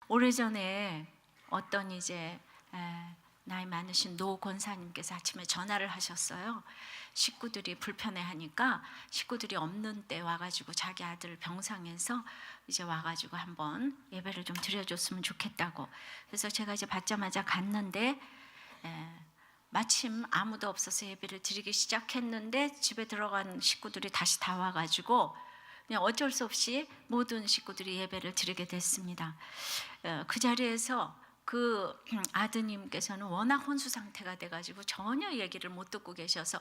오래전에 어떤 이제 나이 많으신 노 권사님께서 아침에 전화를 하셨어요. 식구들이 불편해하니까 식구들이 없는 때 와가지고 자기 아들 병상에서 이제 와가지고 한번 예배를 좀 드려줬으면 좋겠다고. 그래서 제가 이제 받자마자 갔는데 마침 아무도 없어서 예배를 드리기 시작했는데 집에 들어간 식구들이 다시 다 와가지고 그냥 어쩔 수 없이 모든 식구들이 예배를 드리게 됐습니다. 그 자리에서 그 아드님께서는 워낙 혼수 상태가 돼가지고 전혀 얘기를 못 듣고 계셔서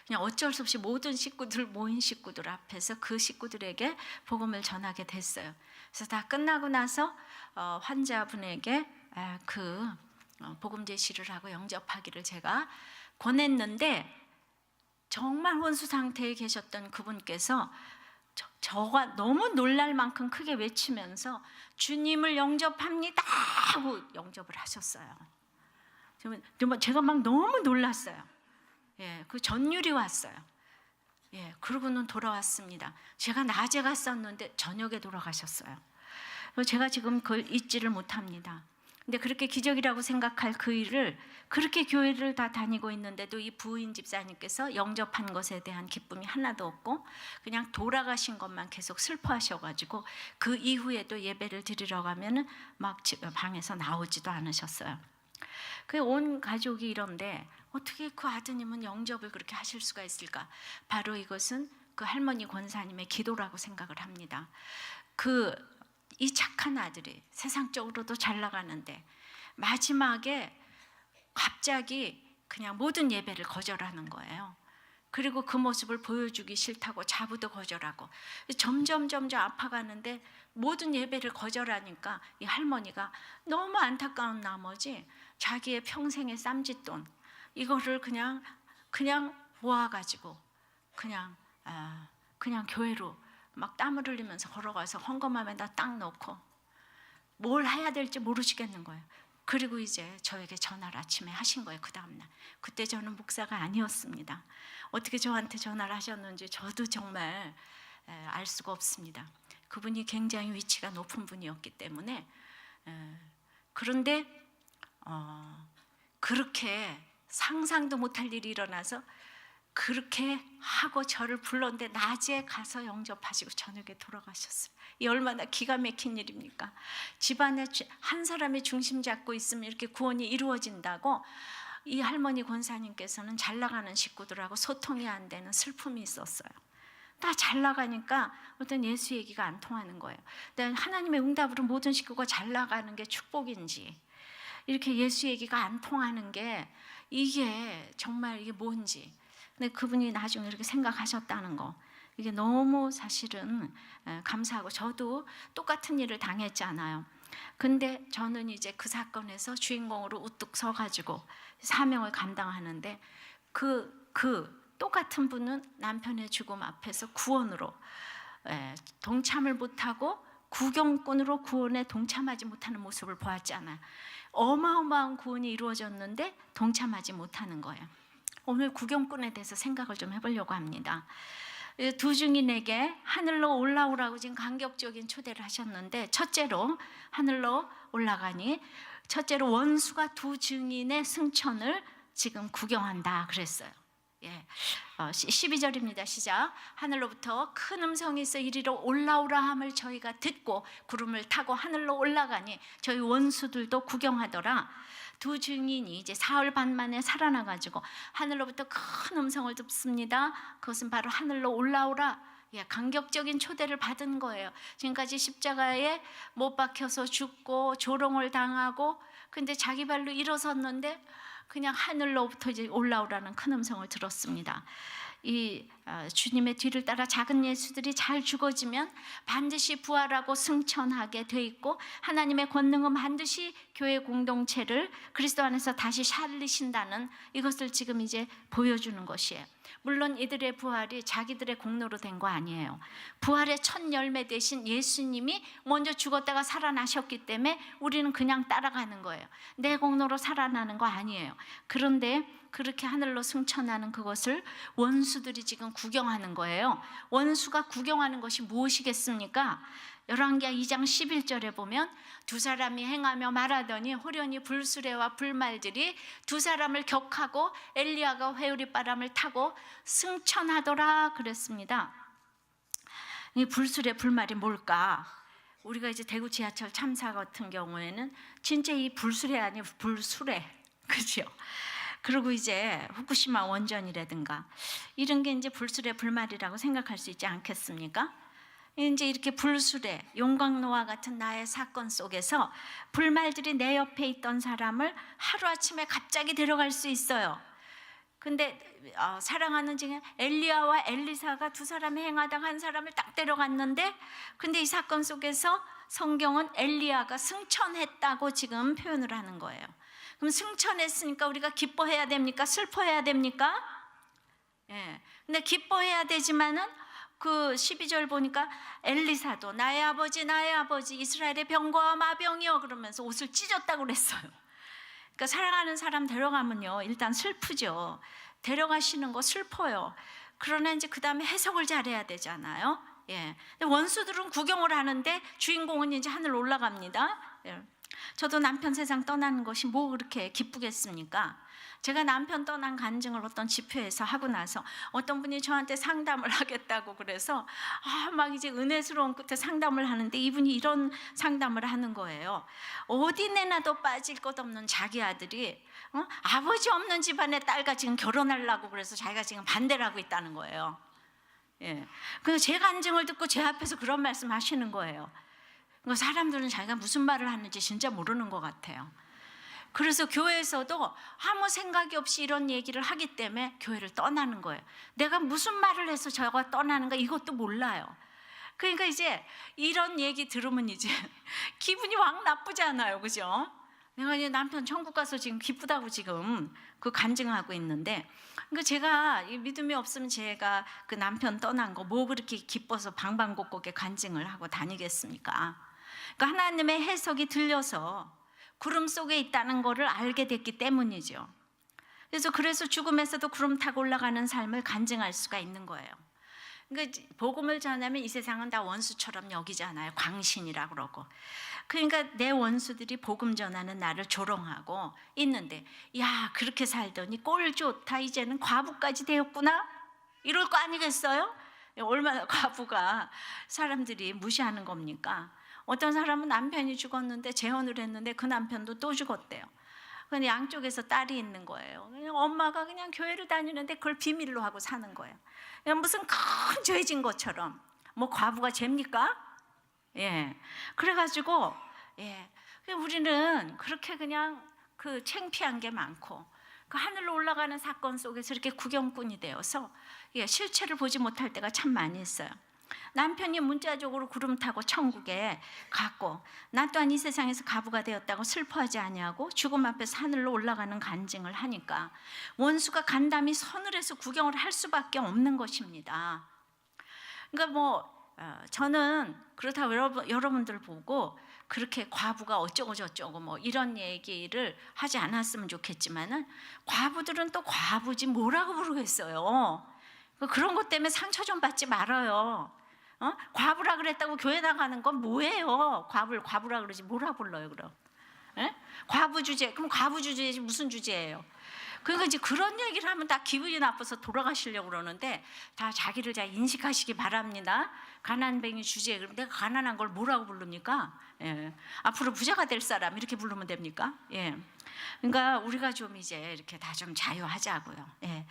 그냥 어쩔 수 없이 모든 식구들, 모인 식구들 앞에서 그 식구들에게 복음을 전하게 됐어요. 그래서 다 끝나고 나서 환자분에게 그 복음 제시를 하고 영접하기를 제가 권했는데, 정말 혼수 상태에 계셨던 그분께서 저가 너무 놀랄 만큼 크게 외치면서 주님을 영접합니다 하고 영접을 하셨어요. 제가 막 너무 놀랐어요. 그 전율이 왔어요. 그러고는 돌아왔습니다. 제가 낮에 갔었는데 저녁에 돌아가셨어요. 제가 지금 그걸 잊지를 못합니다. 근데 그렇게 기적이라고 생각할 그 일을, 그렇게 교회를 다 다니고 있는데도 이 부인 집사님께서 영접한 것에 대한 기쁨이 하나도 없고 그냥 돌아가신 것만 계속 슬퍼하셔가지고 그 이후에도 예배를 드리러 가면은 막 방에서 나오지도 않으셨어요. 그 온 가족이 이런데 어떻게 그 아드님은 영접을 그렇게 하실 수가 있을까? 바로 이것은 그 할머니 권사님의 기도라고 생각을 합니다. 이 착한 아들이 세상적으로도 잘 나가는데 마지막에 갑자기 그냥 모든 예배를 거절하는 거예요. 그리고 그 모습을 보여주기 싫다고 자부도 거절하고 점점 아파가는데 모든 예배를 거절하니까 이 할머니가 너무 안타까운 나머지 자기의 평생의 쌈짓돈 이거를 그냥 모아가지고 그냥 교회로 막 땀을 흘리면서 걸어가서 헌금함에다 딱 넣고 뭘 해야 될지 모르시겠는 거예요. 그리고 이제 저에게 전화를 아침에 하신 거예요. 그 다음날. 그때 저는 목사가 아니었습니다. 어떻게 저한테 전화를 하셨는지 저도 정말 알 수가 없습니다. 그분이 굉장히 위치가 높은 분이었기 때문에. 그런데 그렇게 상상도 못할 일이 일어나서 그렇게 하고 저를 불렀는데 낮에 가서 영접하시고 저녁에 돌아가셨어요. 이 얼마나 기가 막힌 일입니까? 집안에 한 사람이 중심 잡고 있으면 이렇게 구원이 이루어진다고 이 할머니 권사님께서는 잘 나가는 식구들하고 소통이 안 되는 슬픔이 있었어요. 다 잘 나가니까 어떤 예수 얘기가 안 통하는 거예요. 하나님의 응답으로 모든 식구가 잘 나가는 게 축복인지 이렇게 예수 얘기가 안 통하는 게 이게 정말 이게 뭔지. 근데 그분이 나중에 이렇게 생각하셨다는 거, 이게 너무 사실은 감사하고 저도 똑같은 일을 당했잖아요. 근데 저는 이제 그 사건에서 주인공으로 우뚝 서가지고 사명을 감당하는데 그 똑같은 분은 남편의 죽음 앞에서 구원으로 동참을 못하고 구경꾼으로 구원에 동참하지 못하는 모습을 보았잖아요. 어마어마한 구원이 이루어졌는데 동참하지 못하는 거예요. 오늘 구경꾼에 대해서 생각을 좀 해보려고 합니다. 두 증인에게 하늘로 올라오라고 지금 간격적인 초대를 하셨는데, 첫째로 하늘로 올라가니 첫째로 원수가 두 증인의 승천을 지금 구경한다 그랬어요. 12절입니다. 시작. 하늘로부터 큰 음성이 있어 이리로 올라오라 함을 저희가 듣고 구름을 타고 하늘로 올라가니 저희 원수들도 구경하더라. 두 증인이 이제 사흘 반 만에 살아나가지고 하늘로부터 큰 음성을 듣습니다. 그것은 바로 하늘로 올라오라. 간격적인 초대를 받은 거예요. 지금까지 십자가에 못 박혀서 죽고 조롱을 당하고 근데 자기 발로 일어섰는데 그냥 하늘로부터 이제 올라오라는 큰 음성을 들었습니다. 이 주님의 뒤를 따라 작은 예수들이 잘 죽어지면 반드시 부활하고 승천하게 돼 있고 하나님의 권능은 반드시 교회 공동체를 그리스도 안에서 다시 살리신다는 이것을 지금 이제 보여주는 것이에요. 물론 이들의 부활이 자기들의 공로로 된 거 아니에요. 부활의 첫 열매 되신 예수님이 먼저 죽었다가 살아나셨기 때문에 우리는 그냥 따라가는 거예요. 내 공로로 살아나는 거 아니에요. 그런데 그렇게 하늘로 승천하는 그것을 원수들이 지금 구경하는 거예요. 원수가 구경하는 것이 무엇이겠습니까? 열왕기하 2장 11절에 보면 두 사람이 행하며 말하더니 호련히 불수레와 불말들이 두 사람을 격하고 엘리야가 회오리바람을 타고 승천하더라 그랬습니다. 이 불수레 불말이 뭘까? 우리가 이제 대구 지하철 참사 같은 경우에는 진짜 이 불수레 아니에요, 불수레, 그죠? 그리고 이제 후쿠시마 원전이라든가 이런 게 이제 불수레 불말이라고 생각할 수 있지 않겠습니까? 이제 이렇게 불수레, 용광로와 같은 나의 사건 속에서 불말들이 내 옆에 있던 사람을 하루아침에 갑자기 데려갈 수 있어요. 근데 사랑하는 중에 엘리야와 엘리사가 두 사람이 행하다가 한 사람을 딱 데려갔는데, 근데 이 사건 속에서 성경은 엘리야가 승천했다고 지금 표현을 하는 거예요. 그럼 승천했으니까 우리가 기뻐해야 됩니까? 슬퍼해야 됩니까? 예. 근데 기뻐해야 되지만은 그 12절 보니까 엘리사도 나의 아버지 이스라엘의 병거와 마병이여 그러면서 옷을 찢었다고 그랬어요. 그러니까 사랑하는 사람 데려가면요 일단 슬프죠. 데려가시는 거 슬퍼요. 그러나 이제 그 다음에 해석을 잘해야 되잖아요. 예. 원수들은 구경을 하는데 주인공은 이제 하늘 올라갑니다. 예. 저도 남편 세상 떠나는 것이 뭐 그렇게 기쁘겠습니까? 제가 남편 떠난 간증을 어떤 집회에서 하고 나서 어떤 분이 저한테 상담을 하겠다고 그래서 막 이제 은혜스러운 끝에 상담을 하는데 이분이 이런 상담을 하는 거예요. 어디 내놔도 빠질 것 없는 자기 아들이 아버지 없는 집안의 딸과 지금 결혼하려고 그래서 자기가 지금 반대를 하고 있다는 거예요. 예. 그래서 제 간증을 듣고 제 앞에서 그런 말씀 하시는 거예요. 사람들은 자기가 무슨 말을 하는지 진짜 모르는 것 같아요. 그래서 교회에서도 아무 생각이 없이 이런 얘기를 하기 때문에 교회를 떠나는 거예요. 내가 무슨 말을 해서 저가 떠나는가 이것도 몰라요. 그러니까 이제 이런 얘기 들으면 이제 기분이 확 나쁘잖아요, 그죠? 내가 이제 남편 천국 가서 지금 기쁘다고 지금 그 간증하고 있는데, 그러니까 제가 믿음이 없으면 제가 그 남편 떠난 거 뭐 그렇게 기뻐서 방방곡곡에 간증을 하고 다니겠습니까? 그러니까 하나님의 해석이 들려서 구름 속에 있다는 것을 알게 됐기 때문이죠. 그래서 죽음에서도 구름 타고 올라가는 삶을 간증할 수가 있는 거예요. 그러니까 복음을 전하면 이 세상은 다 원수처럼 여기잖아요. 광신이라고 그러고. 그러니까 내 원수들이 복음 전하는 나를 조롱하고 있는데, 야 그렇게 살더니 꼴 좋다, 이제는 과부까지 되었구나, 이럴 거 아니겠어요? 얼마나 과부가 사람들이 무시하는 겁니까? 어떤 사람은 남편이 죽었는데 재혼을 했는데 그 남편도 또 죽었대요. 근데 양쪽에서 딸이 있는 거예요. 그냥 엄마가 그냥 교회를 다니는데 그걸 비밀로 하고 사는 거예요. 그냥 무슨 큰 죄진 것처럼. 뭐 과부가 죄입니까? 예. 그래가지고 우리는 그렇게 그냥 그 창피한 게 많고 그 하늘로 올라가는 사건 속에서 이렇게 구경꾼이 되어서 실체를 보지 못할 때가 참 많이 있어요. 남편이 문자적으로 구름 타고 천국에 갔고 나 또한 이 세상에서 과부가 되었다고 슬퍼하지 아니하고 죽음 앞에서 하늘로 올라가는 간증을 하니까 원수가 간담이 서늘해서 구경을 할 수밖에 없는 것입니다. 그러니까 저는 그렇다고 여러분들 보고 그렇게 과부가 어쩌고 저쩌고 뭐 이런 얘기를 하지 않았으면 좋겠지만은 과부들은 또 과부지 뭐라고 부르겠어요. 그런 것 때문에 상처 좀 받지 말아요. 과부라 그랬다고 교회 나가는 건 뭐예요? 과부라 그러지 뭐라 불러요 그럼? 에? 과부 주제, 그럼 과부 주제지 무슨 주제예요? 그러니까 이제 그런 얘기를 하면 다 기분이 나빠서 돌아가시려고 그러는데 다 자기를 잘 인식하시기 바랍니다. 가난뱅이 주제, 그럼 내가 가난한 걸 뭐라고 부릅니까? 예. 앞으로 부자가 될 사람 이렇게 부르면 됩니까? 예. 그러니까 우리가 좀 이제 이렇게 다 좀 자유하자고요. 예.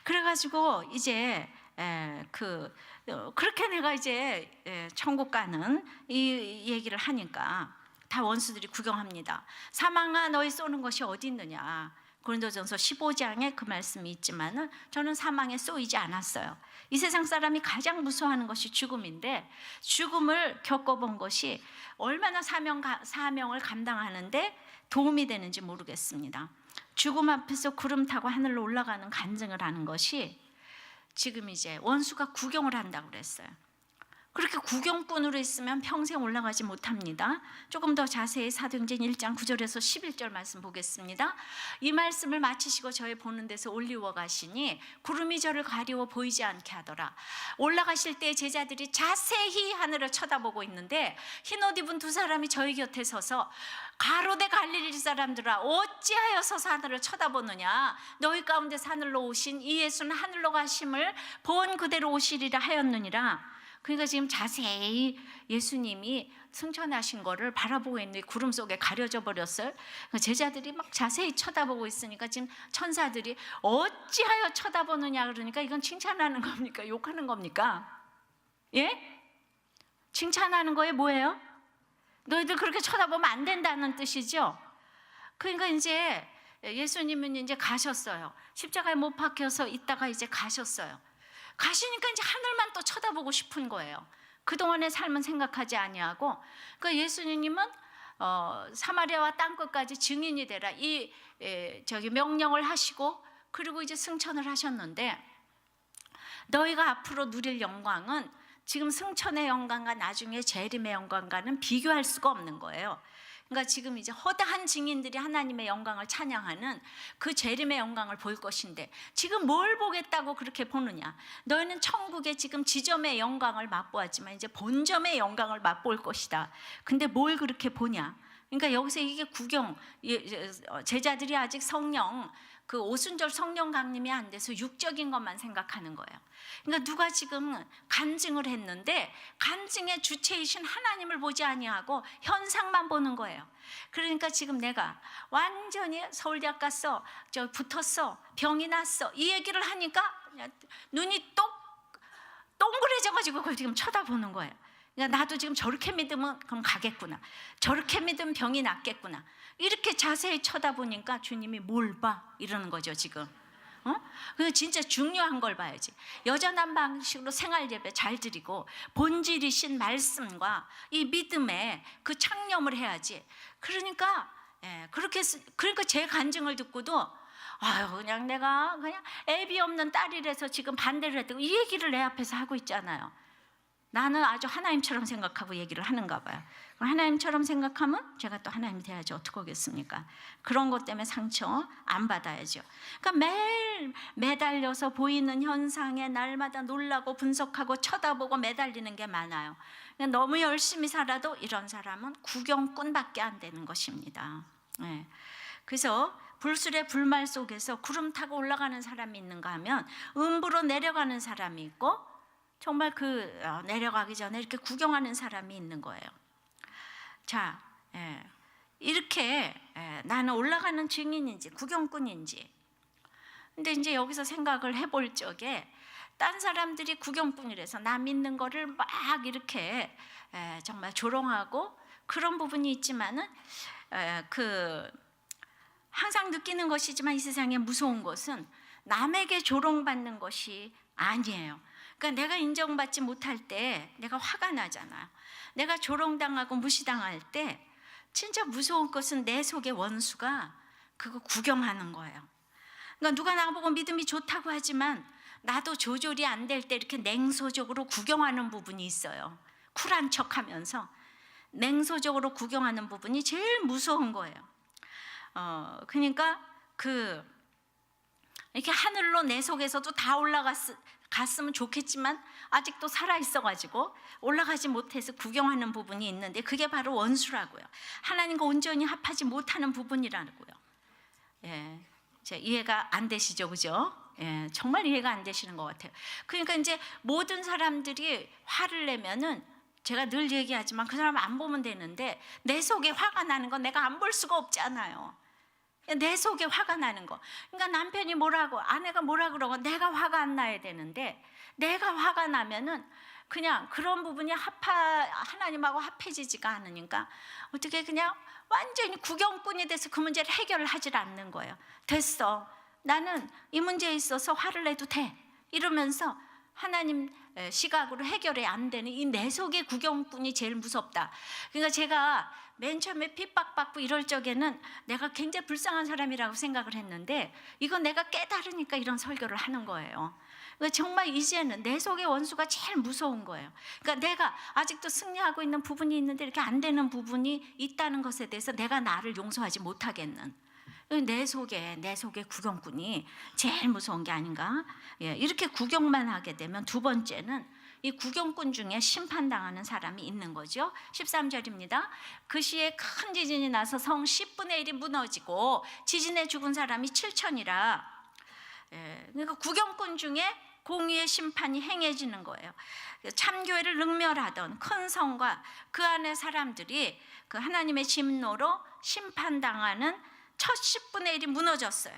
그래가지고 이제 그렇게 내가 이제 천국 가는 이 얘기를 하니까 다 원수들이 구경합니다. 사망아 너희 쏘는 것이 어디 있느냐. 고린도전서 15장에 그 말씀이 있지만은 저는 사망에 쏘이지 않았어요. 이 세상 사람이 가장 무서워하는 것이 죽음인데 죽음을 겪어본 것이 얼마나 사명을 감당하는데 도움이 되는지 모르겠습니다. 죽음 앞에서 구름 타고 하늘로 올라가는 간증을 하는 것이 지금 이제 원수가 구경을 한다고 그랬어요. 그렇게 구경꾼으로 있으면 평생 올라가지 못합니다. 조금 더 자세히 사도행전 1장 9절에서 11절 말씀 보겠습니다. 이 말씀을 마치시고 저희 보는 데서 올리워 가시니 구름이 저를 가리워 보이지 않게 하더라. 올라가실 때 제자들이 자세히 하늘을 쳐다보고 있는데 흰옷 입은 두 사람이 저희 곁에 서서 가로되 갈릴리 사람들아 어찌하여 서서 하늘을 쳐다보느냐, 너희 가운데 하늘로 오신 이 예수는 하늘로 가심을 본 그대로 오시리라 하였느니라. 그러니까 지금 자세히 예수님이 승천하신 거를 바라보고 있는데 구름 속에 가려져 버렸어요. 제자들이 막 자세히 쳐다보고 있으니까 지금 천사들이 어찌하여 쳐다보느냐 그러니까 이건 칭찬하는 겁니까? 욕하는 겁니까? 예? 칭찬하는 거에 뭐예요? 너희들 그렇게 쳐다보면 안 된다는 뜻이죠. 그러니까 이제 예수님은 이제 가셨어요. 십자가에 못 박혀서 있다가 이제 가셨어요. 가시니까 이제 하늘만 또 쳐다보고 싶은 거예요. 그동안의 삶은 생각하지 아니하고, 그러니까 예수님은 사마리아와 땅끝까지 증인이 되라 이 명령을 하시고, 그리고 이제 승천을 하셨는데, 너희가 앞으로 누릴 영광은 지금 승천의 영광과 나중에 재림의 영광과는 비교할 수가 없는 거예요. 그러니까 지금 이제 허다한 증인들이 하나님의 영광을 찬양하는 그 재림의 영광을 볼 것인데, 지금 뭘 보겠다고 그렇게 보느냐? 너희는 천국의 지금 지점의 영광을 맛보았지만 이제 본점의 영광을 맛볼 것이다. 근데 뭘 그렇게 보냐? 그러니까 여기서 이게 구경, 제자들이 아직 성령, 그 오순절 성령 강림이 안 돼서 육적인 것만 생각하는 거예요. 그러니까 누가 지금 간증을 했는데 간증의 주체이신 하나님을 보지 아니하고 현상만 보는 거예요. 그러니까 지금 내가 완전히 서울대학 갔어, 저 붙었어, 병이 났어, 이 얘기를 하니까 눈이 동그래져가지고 그걸 지금 쳐다보는 거예요. 그러니까 나도 지금 저렇게 믿으면 그럼 가겠구나, 저렇게 믿으면 병이 낫겠구나, 이렇게 자세히 쳐다보니까 주님이 뭘 봐? 이러는 거죠 지금. 그래서 진짜 중요한 걸 봐야지. 여전한 방식으로 생활 예배 잘 드리고 본질이신 말씀과 이 믿음에 그 창념을 해야지. 그러니까 그러니까 제 간증을 듣고도 아유 그냥 내가 그냥 애비 없는 딸이라서 지금 반대를 했다고 이 얘기를 내 앞에서 하고 있잖아요. 나는 아주 하나님처럼 생각하고 얘기를 하는가 봐요. 하나님처럼 생각하면 제가 또 하나님이 돼야지 어떻게 하겠습니까? 그런 것 때문에 상처 안 받아야죠. 그러니까 매일 매달려서 보이는 현상에 날마다 놀라고 분석하고 쳐다보고 매달리는 게 많아요. 너무 열심히 살아도 이런 사람은 구경꾼밖에 안 되는 것입니다. 네. 그래서 불술의 불말 속에서 구름 타고 올라가는 사람이 있는가 하면 음부로 내려가는 사람이 있고, 정말 내려가기 전에 이렇게 구경하는 사람이 있는 거예요. 자, 이렇게 나는 올라가는 증인인지 구경꾼인지. 근데 이제 여기서 생각을 해볼 적에 딴 사람들이 구경꾼이라서 나 믿는 거를 막 이렇게 정말 조롱하고 그런 부분이 있지만은 항상 느끼는 것이지만 이 세상에 무서운 것은 남에게 조롱받는 것이 아니에요. 그러니까 내가 인정받지 못할 때 내가 화가 나잖아요. 내가 조롱당하고 무시당할 때 진짜 무서운 것은 내 속의 원수가 그거 구경하는 거예요. 그러니까 누가 나보고 믿음이 좋다고 하지만 나도 조절이 안 될 때 이렇게 냉소적으로 구경하는 부분이 있어요. 쿨한 척하면서 냉소적으로 구경하는 부분이 제일 무서운 거예요. 그러니까 이렇게 하늘로 내 속에서도 다 갔으면 좋겠지만 아직도 살아있어가지고 올라가지 못해서 구경하는 부분이 있는데 그게 바로 원수라고요. 하나님과 온전히 합하지 못하는 부분이라고요. 제 이해가 안 되시죠, 그죠? 정말 이해가 안 되시는 것 같아요. 그러니까 이제 모든 사람들이 화를 내면은 제가 늘 얘기하지만 그 사람 안 보면 되는데 내 속에 화가 나는 건 내가 안 볼 수가 없잖아요. 내 속에 화가 나는 거. 그러니까 남편이 뭐라고, 아내가 뭐라 그러고 내가 화가 안 나야 되는데 내가 화가 나면은 그냥 그런 부분이 하나님하고 합해지지가 않으니까 어떻게 그냥 완전히 구경꾼이 돼서 그 문제를 해결을 하질 않는 거예요. 됐어, 나는 이 문제에 있어서 화를 내도 돼 이러면서 하나님 시각으로 해결이 안 되는 이 내 속의 구경꾼이 제일 무섭다. 그러니까 제가 맨 처음에 핍박받고 이럴 적에는 내가 굉장히 불쌍한 사람이라고 생각을 했는데 이건 내가 깨달으니까 이런 설교를 하는 거예요. 정말 이제는 내 속의 원수가 제일 무서운 거예요. 그러니까 내가 아직도 승리하고 있는 부분이 있는데 이렇게 안 되는 부분이 있다는 것에 대해서 내가 나를 용서하지 못하겠는 내 속의 구경꾼이 제일 무서운 게 아닌가. 이렇게 구경만 하게 되면 두 번째는 이 구경꾼 중에 심판당하는 사람이 있는 거죠. 13절입니다. 그 시에 큰 지진이 나서 성 10분의 1이 무너지고 지진에 죽은 사람이 7천이라. 그러니까 구경꾼 중에 공의의 심판이 행해지는 거예요. 참교회를 능멸하던 큰 성과 그 안의 사람들이 그 하나님의 진노로 심판당하는 첫 10분의 1이 무너졌어요.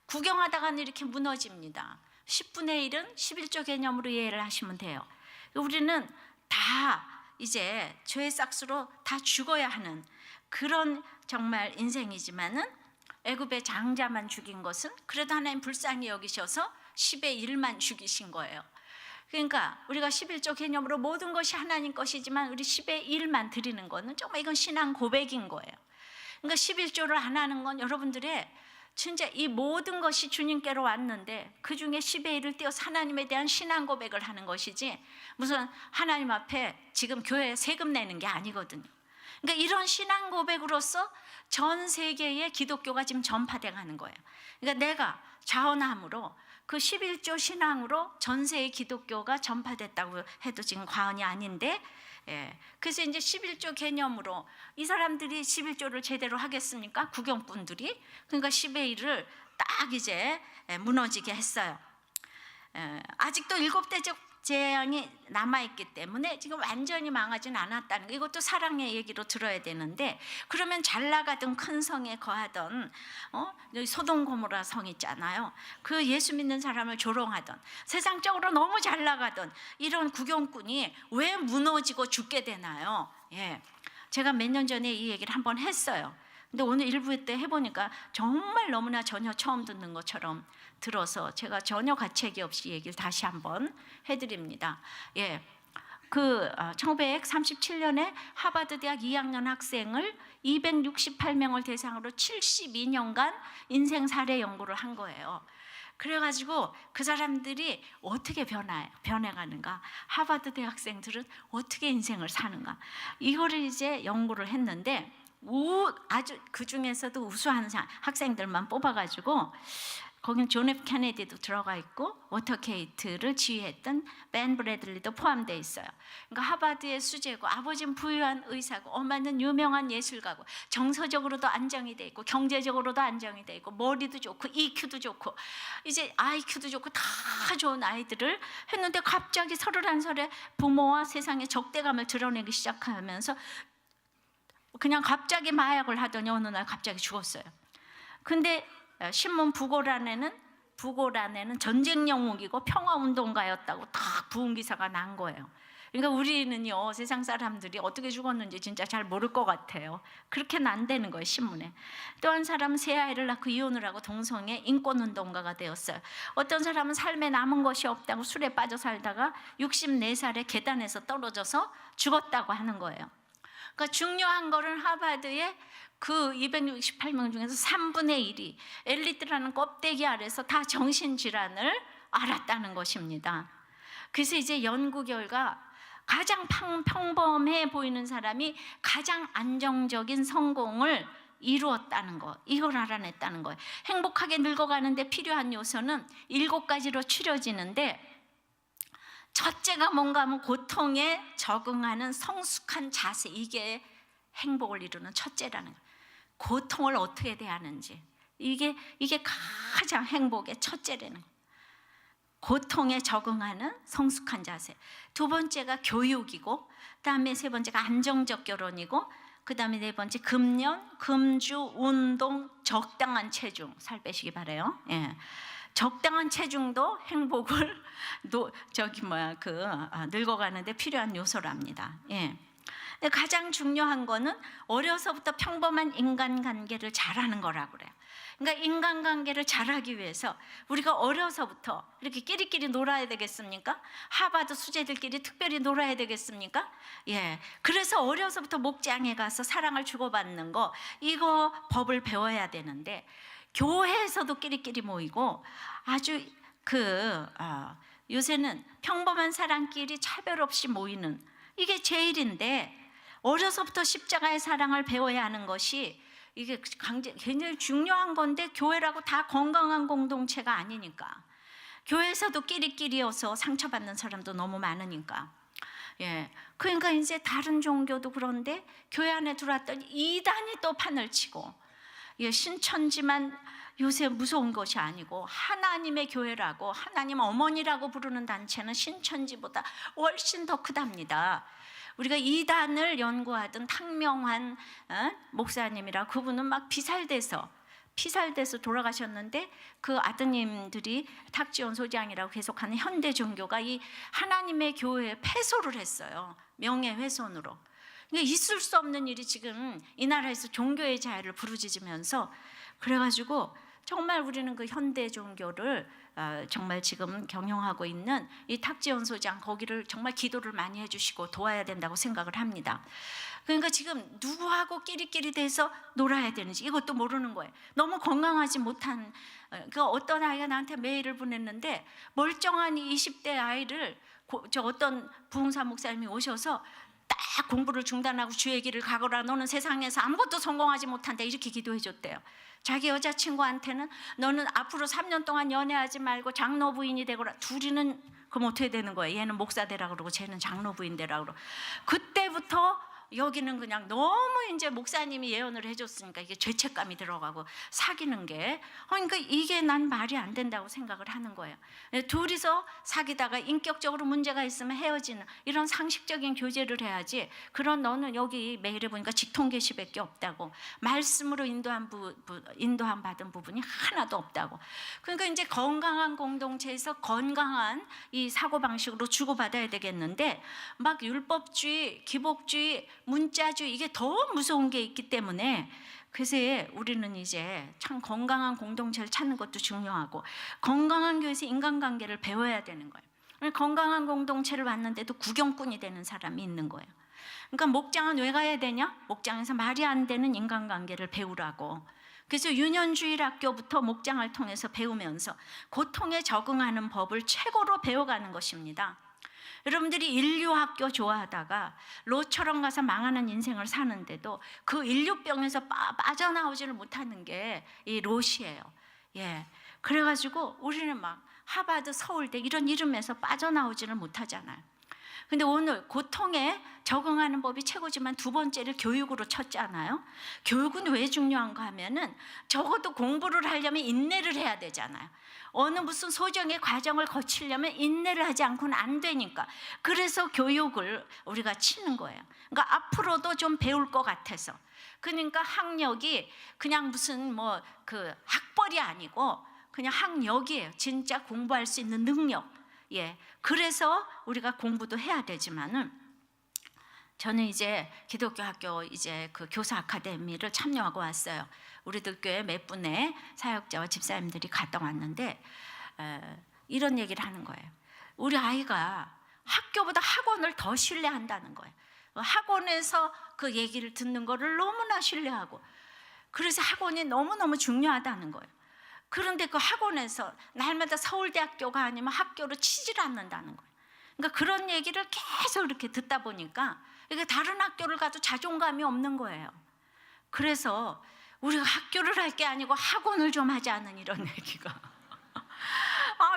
구경하다가는 이렇게 무너집니다. 10분의 1은 11조 개념으로 이해를 하시면 돼요. 우리는 다 이제 죄의 싹수로 다 죽어야 하는 그런 정말 인생이지만은 애굽의 장자만 죽인 것은 그래도 하나님 불쌍히 여기셔서 10의 1만 죽이신 거예요. 그러니까 우리가 11조 개념으로 모든 것이 하나님 것이지만 우리 10의 1만 드리는 거는 정말 이건 신앙 고백인 거예요. 그러니까 11조를 안 하는 건 여러분들의 진짜 이 모든 것이 주님께로 왔는데 그 중에 10의 1을 띄어서 하나님에 대한 신앙 고백을 하는 것이지 무슨 하나님 앞에 지금 교회에 세금 내는 게 아니거든요. 그러니까 이런 신앙 고백으로서 전 세계에 기독교가 지금 전파돼 가는 거예요. 그러니까 내가 자원함으로 그 11조 신앙으로 전 세계 기독교가 전파됐다고 해도 지금 과언이 아닌데, 그래서 이제 11조 개념으로 이 사람들이 11조를 제대로 하겠습니까? 구경꾼들이. 그러니까 10의 1을 딱 이제 무너지게 했어요. 아직도 7대 재앙이 남아있기 때문에 지금 완전히 망하진 않았다는 거. 이것도 사랑의 얘기로 들어야 되는데, 그러면 잘 나가던 큰 성에 거하던 여기 소돔 고모라 성 있잖아요. 그 예수 믿는 사람을 조롱하던, 세상적으로 너무 잘 나가던 이런 구경꾼이 왜 무너지고 죽게 되나요? 제가 몇 년 전에 이 얘기를 한번 했어요. 근데 오늘 일부 때 해보니까 정말 너무나 전혀 처음 듣는 것처럼 들어서 제가 전혀 가책이 없이 얘기를 다시 한번 해드립니다. 그 1937년에 하버드 대학 2학년 학생을 268명을 대상으로 72년간 인생 사례 연구를 한 거예요. 그래가지고 그 사람들이 어떻게 변해가는가, 하버드 대학생들은 어떻게 인생을 사는가, 이거를 이제 연구를 했는데 아주 그 중에서도 우수한 학생들만 뽑아가지고 거긴 존 F 케네디도 들어가 있고 워터게이트를 지휘했던 벤 브래들리도 포함되어 있어요. 그러니까 하버드의 수재고 아버지는 부유한 의사고 엄마는 유명한 예술가고 정서적으로도 안정이 돼 있고 경제적으로도 안정이 돼 있고 머리도 좋고 EQ도 좋고 이제 IQ도 좋고 다 좋은 아이들을 했는데 갑자기 31살에 부모와 세상의 적대감을 드러내기 시작하면서 그냥 갑자기 마약을 하더니 어느 날 갑자기 죽었어요. 근데 신문 부고란에는 전쟁 영웅이고 평화운동가였다고 딱 부은 기사가 난 거예요. 그러니까 우리는요, 세상 사람들이 어떻게 죽었는지 진짜 잘 모를 것 같아요. 그렇게 난다는 거예요, 신문에. 또 한 사람은 새 아이를 낳고 이혼을 하고 동성애 인권운동가가 되었어요. 어떤 사람은 삶에 남은 것이 없다고 술에 빠져 살다가 64살에 계단에서 떨어져서 죽었다고 하는 거예요. 그러니까 중요한 거는 하버드의 그 268명 중에서 3분의 1이 엘리트라는 껍데기 아래서 다 정신질환을 앓았다는 것입니다. 그래서 이제 연구 결과 가장 평범해 보이는 사람이 가장 안정적인 성공을 이루었다는 거, 이걸 알아냈다는 거예요. 행복하게 늙어가는데 필요한 요소는 7가지로 추려지는데, 첫째가 뭔가 하면 고통에 적응하는 성숙한 자세, 이게 행복을 이루는 첫째라는 거예요. 고통을 어떻게 대하는지, 이게 가장 행복의 첫째라는 거예요. 고통에 적응하는 성숙한 자세. 두 번째가 교육이고, 그다음에 세 번째가 안정적 결혼이고, 그다음에 네 번째 금연, 금주, 운동, 적당한 체중. 살 빼시기 바래요. 적당한 체중도 행복을 늙어가는데 필요한 요소랍니다. 가장 중요한 거는 어려서부터 평범한 인간관계를 잘하는 거라고 그래요. 그러니까 인간관계를 잘하기 위해서 우리가 어려서부터 이렇게 끼리끼리 놀아야 되겠습니까? 하버드 수재들끼리 특별히 놀아야 되겠습니까? 그래서 어려서부터 목장에 가서 사랑을 주고받는 거, 이거 법을 배워야 되는데, 교회에서도 끼리끼리 모이고 아주 요새는 평범한 사람끼리 차별 없이 모이는 이게 제일인데, 어려서부터 십자가의 사랑을 배워야 하는 것이 이게 굉장히 중요한 건데, 교회라고 다 건강한 공동체가 아니니까, 교회에서도 끼리끼리여서 상처받는 사람도 너무 많으니까. 예, 그러니까 이제 다른 종교도 그런데 교회 안에 들어왔더니 이단이 또 판을 치고, 예, 신천지만 요새 무서운 것이 아니고 하나님의 교회라고, 하나님 어머니라고 부르는 단체는 신천지보다 훨씬 더 크답니다. 우리가 이단을 연구하던 탕명환 목사님이라, 그분은 막 피살돼서 돌아가셨는데, 그 아드님들이 탁지원 소장이라고 계속하는 현대 종교가 이 하나님의 교회에 패소를 했어요. 명예훼손으로. 그러니까 있을 수 없는 일이 지금 이 나라에서 종교의 자유를 부르짖으면서, 그래가지고 정말 우리는 그 현대 종교를 정말 지금 경영하고 있는 이 탁지원 소장, 거기를 정말 기도를 많이 해주시고 도와야 된다고 생각을 합니다. 그러니까 지금 누구하고 끼리끼리 돼서 놀아야 되는지 이것도 모르는 거예요. 너무 건강하지 못한, 그 어떤 아이가 나한테 메일을 보냈는데, 멀쩡한 20대 아이를 저 어떤 부흥사 목사님이 오셔서 딱 공부를 중단하고 주의 길을 가거라, 너는 세상에서 아무것도 성공하지 못한다, 이렇게 기도해 줬대요. 자기 여자친구한테는 너는 앞으로 3년 동안 연애하지 말고 장로 부인이 되거라. 둘이는 그럼 어떻게 되는 거예요? 얘는 목사 되라 그러고 쟤는 장로 부인 되라 그러고. 그때부터 여기는 그냥 너무 이제 목사님이 예언을 해줬으니까 이게 죄책감이 들어가고 사귀는 게, 그러니까 이게 난 말이 안 된다고 생각을 하는 거예요. 둘이서 사귀다가 인격적으로 문제가 있으면 헤어지는 이런 상식적인 교제를 해야지, 그런 너는 여기 메일에 보니까 직통 계시밖에 없다고, 말씀으로 인도함 받은 부분이 하나도 없다고. 그러니까 이제 건강한 공동체에서 건강한 이 사고방식으로 주고받아야 되겠는데, 막 율법주의, 기복주의, 문자주의, 이게 더 무서운 게 있기 때문에, 그래서 우리는 이제 참 건강한 공동체를 찾는 것도 중요하고, 건강한 교회에서 인간관계를 배워야 되는 거예요. 건강한 공동체를 왔는데도 구경꾼이 되는 사람이 있는 거예요. 그러니까 목장은 왜 가야 되냐? 목장에서 말이 안 되는 인간관계를 배우라고. 그래서 유년주일 학교부터 목장을 통해서 배우면서 고통에 적응하는 법을 최고로 배워가는 것입니다. 여러분들이 인류학교 좋아하다가 로처럼 가서 망하는 인생을 사는데도 그 인류병에서 빠져나오지를 못하는 게 이 롯이에요. 예, 그래가지고 우리는 막 하버드, 서울대 이런 이름에서 빠져나오지를 못하잖아요. 근데 오늘 고통에 적응하는 법이 최고지만 두 번째를 교육으로 쳤잖아요. 교육은 왜 중요한가 하면은, 적어도 공부를 하려면 인내를 해야 되잖아요. 어느 무슨 소정의 과정을 거치려면 인내를 하지 않고는 안 되니까. 그래서 교육을 우리가 치는 거예요. 그러니까 앞으로도 좀 배울 것 같아서. 그러니까 학력이 그냥 무슨 뭐 그 학벌이 아니고 그냥 학력이에요. 진짜 공부할 수 있는 능력. 예, 그래서 우리가 공부도 해야 되지만은, 저는 이제 기독교 학교 이제 그 교사 아카데미를 참여하고 왔어요. 우리들 교회 몇 분의 사역자와 집사님들이 갔다 왔는데 이런 얘기를 하는 거예요. 우리 아이가 학교보다 학원을 더 신뢰한다는 거예요. 학원에서 그 얘기를 듣는 거를 너무나 신뢰하고, 그래서 학원이 너무너무 중요하다는 거예요. 그런데 그 학원에서 날마다 서울대학교가 아니면 학교로 치질 않는다는 거예요. 그러니까 그런 얘기를 계속 이렇게 듣다 보니까 이게 다른 학교를 가도 자존감이 없는 거예요. 그래서 우리가 학교를 할 게 아니고 학원을 좀 하자는 이런 얘기가.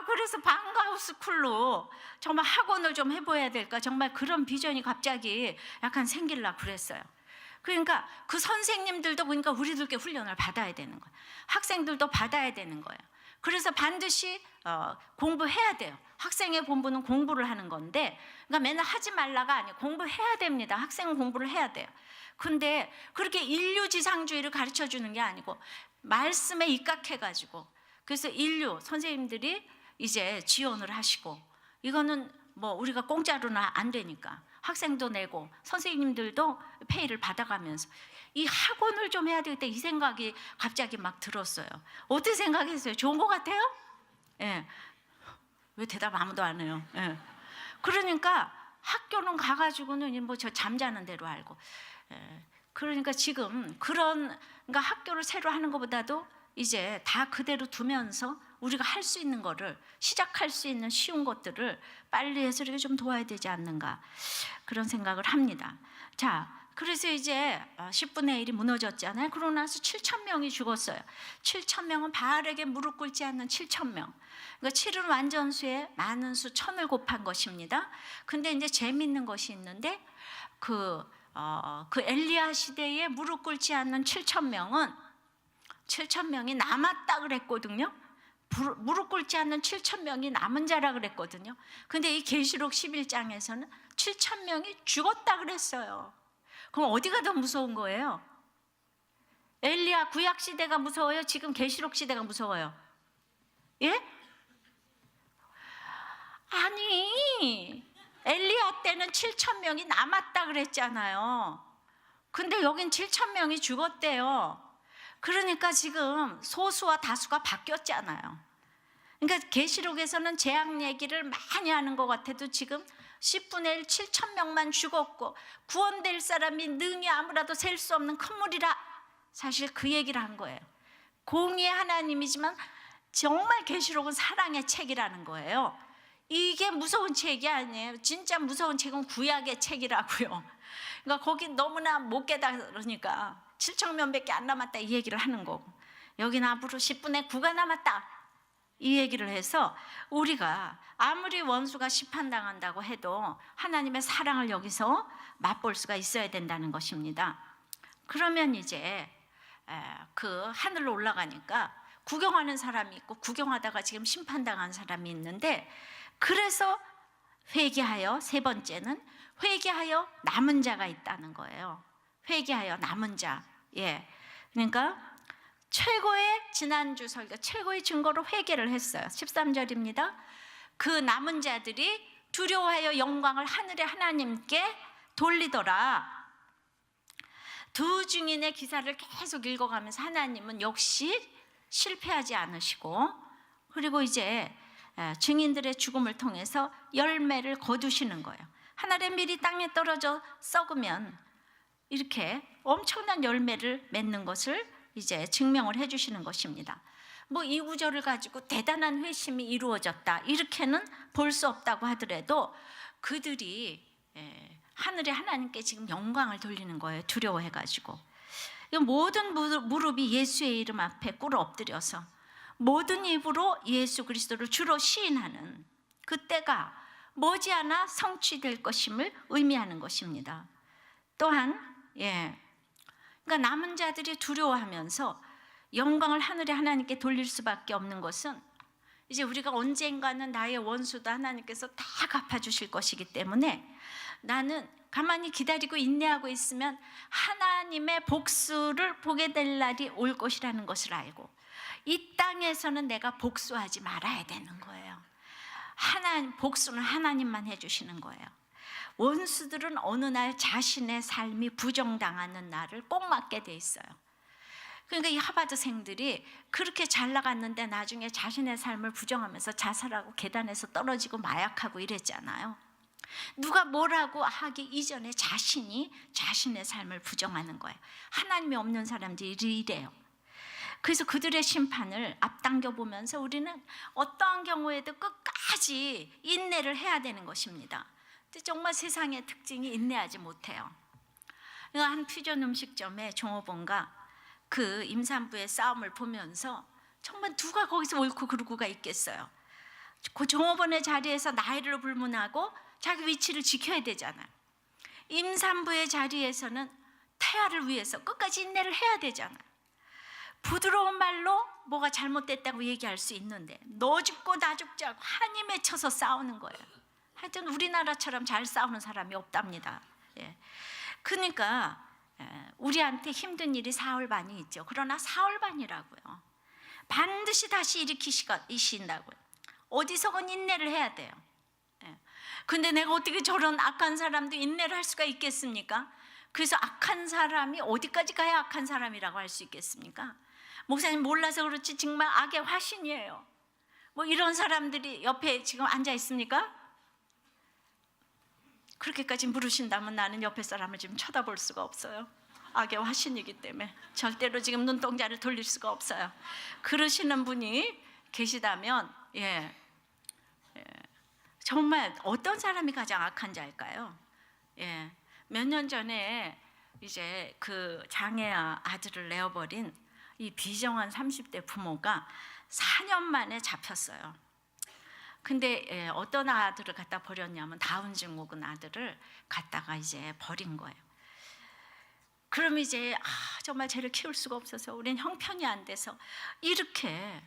그래서 방과후 스쿨로 정말 학원을 좀 해봐야 될까, 정말 그런 비전이 갑자기 약간 생길라 그랬어요. 그러니까 그 선생님들도 보니까 우리들께 훈련을 받아야 되는 거예요. 학생들도 받아야 되는 거예요. 그래서 반드시 공부해야 돼요. 학생의 본분은 공부를 하는 건데, 그러니까 맨날 하지 말라가 아니에요. 공부해야 됩니다. 학생은 공부를 해야 돼요. 근데 그렇게 인류지상주의를 가르쳐 주는 게 아니고 말씀에 입각해가지고, 그래서 인류 선생님들이 이제 지원을 하시고, 이거는 뭐 우리가 공짜로는 안 되니까 학생도 내고 선생님들도 페이를 받아가면서 이 학원을 좀 해야 되겠다, 이 생각이 갑자기 막 들었어요. 어떻게 생각했어요? 좋은 것 같아요? 예. 왜 대답 아무도 안 해요? 예. 그러니까 학교는 가가지고는 뭐 저 잠자는 대로 알고. 예. 그러니까 지금 그러니까 학교를 새로 하는 것보다도 이제 다 그대로 두면서 우리가 할 수 있는 거를, 시작할 수 있는 쉬운 것들을 빨리 해서 이렇게 좀 도와야 되지 않는가, 그런 생각을 합니다. 자, 그래서 이제 10분의 1이 무너졌잖아요. 그러고 나서 7,000명이 죽었어요. 7,000명은 바알에게 무릎 꿇지 않는 7,000명. 그러니까 7은 완전수에 많은 수 1000을 곱한 것입니다. 근데 이제 재미있는 것이 있는데 그 엘리야 시대에 무릎 꿇지 않는 7,000명이 남았다 그랬거든요. 무릎 꿇지 않는 7,000명이 남은 자라 그랬거든요. 근데 이 계시록 11장에서는 7,000명이 죽었다 그랬어요. 그럼 어디가 더 무서운 거예요? 엘리야 구약 시대가 무서워요? 지금 계시록 시대가 무서워요? 예? 아니, 엘리야 때는 7,000명이 남았다 그랬잖아요. 근데 여긴 7,000명이 죽었대요. 그러니까 지금 소수와 다수가 바뀌었잖아요. 그러니까 계시록에서는 재앙 얘기를 많이 하는 것 같아도 지금 10분의 1 7,000명만 죽었고 구원될 사람이 능히 아무라도 셀 수 없는 큰 물이라, 사실 그 얘기를 한 거예요. 공의의 하나님이지만 정말 계시록은 사랑의 책이라는 거예요. 이게 무서운 책이 아니에요. 진짜 무서운 책은 구약의 책이라고요. 그러니까 거기 너무나 못 깨달으니까 7,000명밖에 안 남았다 이 얘기를 하는 거고, 여기는 앞으로 10분의 9가 남았다 이 얘기를 해서 우리가 아무리 원수가 심판당한다고 해도 하나님의 사랑을 여기서 맛볼 수가 있어야 된다는 것입니다. 그러면 이제 그 하늘로 올라가니까 구경하는 사람이 있고, 구경하다가 지금 심판당한 사람이 있는데, 그래서 회개하여, 세 번째는 회개하여 남은 자가 있다는 거예요. 회개하여 남은 자. 예. 그러니까 최고의, 지난주 설교 최고의 증거로 회개를 했어요. 13절입니다. 그 남은 자들이 두려워하여 영광을 하늘의 하나님께 돌리더라. 두 증인의 기사를 계속 읽어가면서 하나님은 역시 실패하지 않으시고, 그리고 이제 증인들의 죽음을 통해서 열매를 거두시는 거예요. 하늘의 밀이 땅에 떨어져 썩으면 이렇게 엄청난 열매를 맺는 것을 이제 증명을 해주시는 것입니다. 뭐 이 구절을 가지고 대단한 회심이 이루어졌다 이렇게는 볼 수 없다고 하더라도 그들이 하늘의 하나님께 지금 영광을 돌리는 거예요. 두려워해가지고. 모든 무릎이 예수의 이름 앞에 꿇어 엎드려서 모든 입으로 예수 그리스도를 주로 시인하는 그때가 머지않아 성취될 것임을 의미하는 것입니다. 또한 그러니까 남은 자들이 두려워하면서 영광을 하늘의 하나님께 돌릴 수밖에 없는 것은, 이제 우리가 언젠가는 나의 원수도 하나님께서 다 갚아주실 것이기 때문에 나는 가만히 기다리고 인내하고 있으면 하나님의 복수를 보게 될 날이 올 것이라는 것을 알고, 이 땅에서는 내가 복수하지 말아야 되는 거예요. 복수는 하나님만 해주시는 거예요. 원수들은 어느 날 자신의 삶이 부정당하는 날을 꼭 맞게 돼 있어요. 그러니까 이 하버드생들이 그렇게 잘 나갔는데 나중에 자신의 삶을 부정하면서 자살하고 계단에서 떨어지고 마약하고 이랬잖아요. 누가 뭐라고 하기 이전에 자신이 자신의 삶을 부정하는 거예요. 하나님이 없는 사람들이 이래요. 그래서 그들의 심판을 앞당겨 보면서 우리는 어떠한 경우에도 끝까지 인내를 해야 되는 것입니다. 근데 정말 세상의 특징이 인내하지 못해요. 한 퓨전 음식점에 종업원과 그 임산부의 싸움을 보면서 정말 누가 거기서 옳고 그르고가 있겠어요. 그 종업원의 자리에서 나이를 불문하고 자기 위치를 지켜야 되잖아요. 임산부의 자리에서는 태아를 위해서 끝까지 인내를 해야 되잖아요. 부드러운 말로 뭐가 잘못됐다고 얘기할 수 있는데 너 죽고 나 죽자고 한이 맺혀서 싸우는 거예요. 하여튼 우리나라처럼 잘 싸우는 사람이 없답니다. 그러니까 우리한테 힘든 일이 사흘반이 있죠. 그러나 사흘반이라고요. 반드시 다시 일으키신다고요. 어디서건 인내를 해야 돼요. 근데 내가 어떻게 저런 악한 사람도 인내를 할 수가 있겠습니까? 그래서 악한 사람이 어디까지 가야 악한 사람이라고 할 수 있겠습니까? 목사님 몰라서 그렇지 정말 악의 화신이에요. 뭐 이런 사람들이 옆에 지금 앉아 있습니까? 그렇게까지 물으신다면 나는 옆에 사람을 지금 쳐다볼 수가 없어요. 악의 화신이기 때문에 절대로 지금 눈동자를 돌릴 수가 없어요. 그러시는 분이 계시다면 정말 어떤 사람이 가장 악한 자일까요? 몇 년 전에 이제 그 장애 아들을 내어버린 이 비정한 30대 부모가 4년 만에 잡혔어요. 근데 어떤 아들을 갖다 버렸냐면 다운 증후군 아들을 갖다가 이제 버린 거예요. 그럼 이제 정말 쟤를 키울 수가 없어서 우린 형편이 안 돼서 이렇게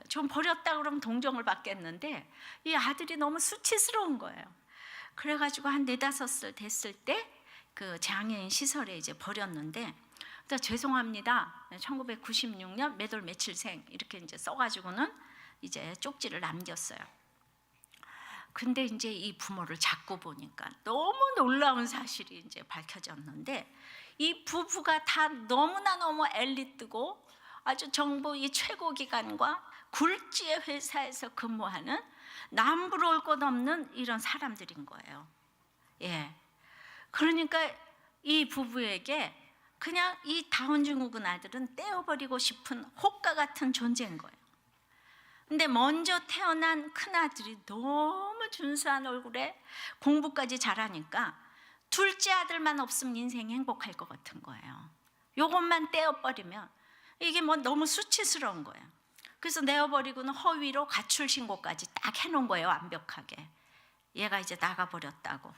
좀 버렸다 그러면 동정을 받겠는데 이 아들이 너무 수치스러운 거예요. 그래가지고 한 4-5살 됐을 때 그 장애인 시설에 이제 버렸는데, 죄송합니다. 1996년 몇 월 며칠생 이렇게 이제 써가지고는 이제 쪽지를 남겼어요. 근데 이제 이 부모를 잡고 보니까 너무 놀라운 사실이 이제 밝혀졌는데, 이 부부가 다 너무 엘리트고 아주 정부 이 최고 기관과 굴지의 회사에서 근무하는 남부러울 것 없는 이런 사람들인 거예요. 그러니까 이 부부에게 그냥 이 다운 증후군 아들은 떼어버리고 싶은 혹과 같은 존재인 거예요. 근데 먼저 태어난 큰아들이 너무 준수한 얼굴에 공부까지 잘하니까 둘째 아들만 없으면 인생이 행복할 것 같은 거예요. 요것만 떼어버리면 이게 뭐 너무 수치스러운 거예요. 그래서 내어버리고는 허위로 가출 신고까지 딱 해놓은 거예요. 완벽하게. 얘가 이제 나가버렸다고.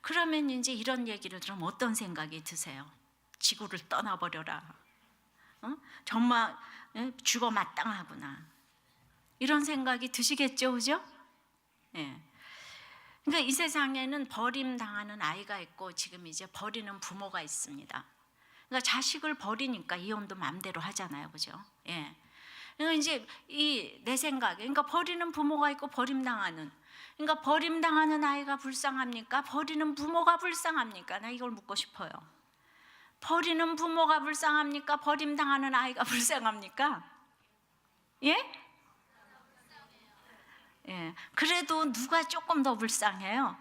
그러면 이제 이런 얘기를 들으면 어떤 생각이 드세요? 지구를 떠나버려라. 정말 죽어 마땅하구나. 이런 생각이 드시겠죠, 그죠? 그러니까 이 세상에는 버림당하는 아이가 있고 지금 이제 버리는 부모가 있습니다. 그러니까 자식을 버리니까 이혼도 마음대로 하잖아요, 그죠? 그러니까 이제 내 생각에, 그러니까 버리는 부모가 있고 버림당하는, 그러니까 버림당하는 아이가 불쌍합니까? 버리는 부모가 불쌍합니까? 나 이걸 묻고 싶어요. 버리는 부모가 불쌍합니까? 버림당하는 아이가 불쌍합니까? 그래도 누가 조금 더 불쌍해요?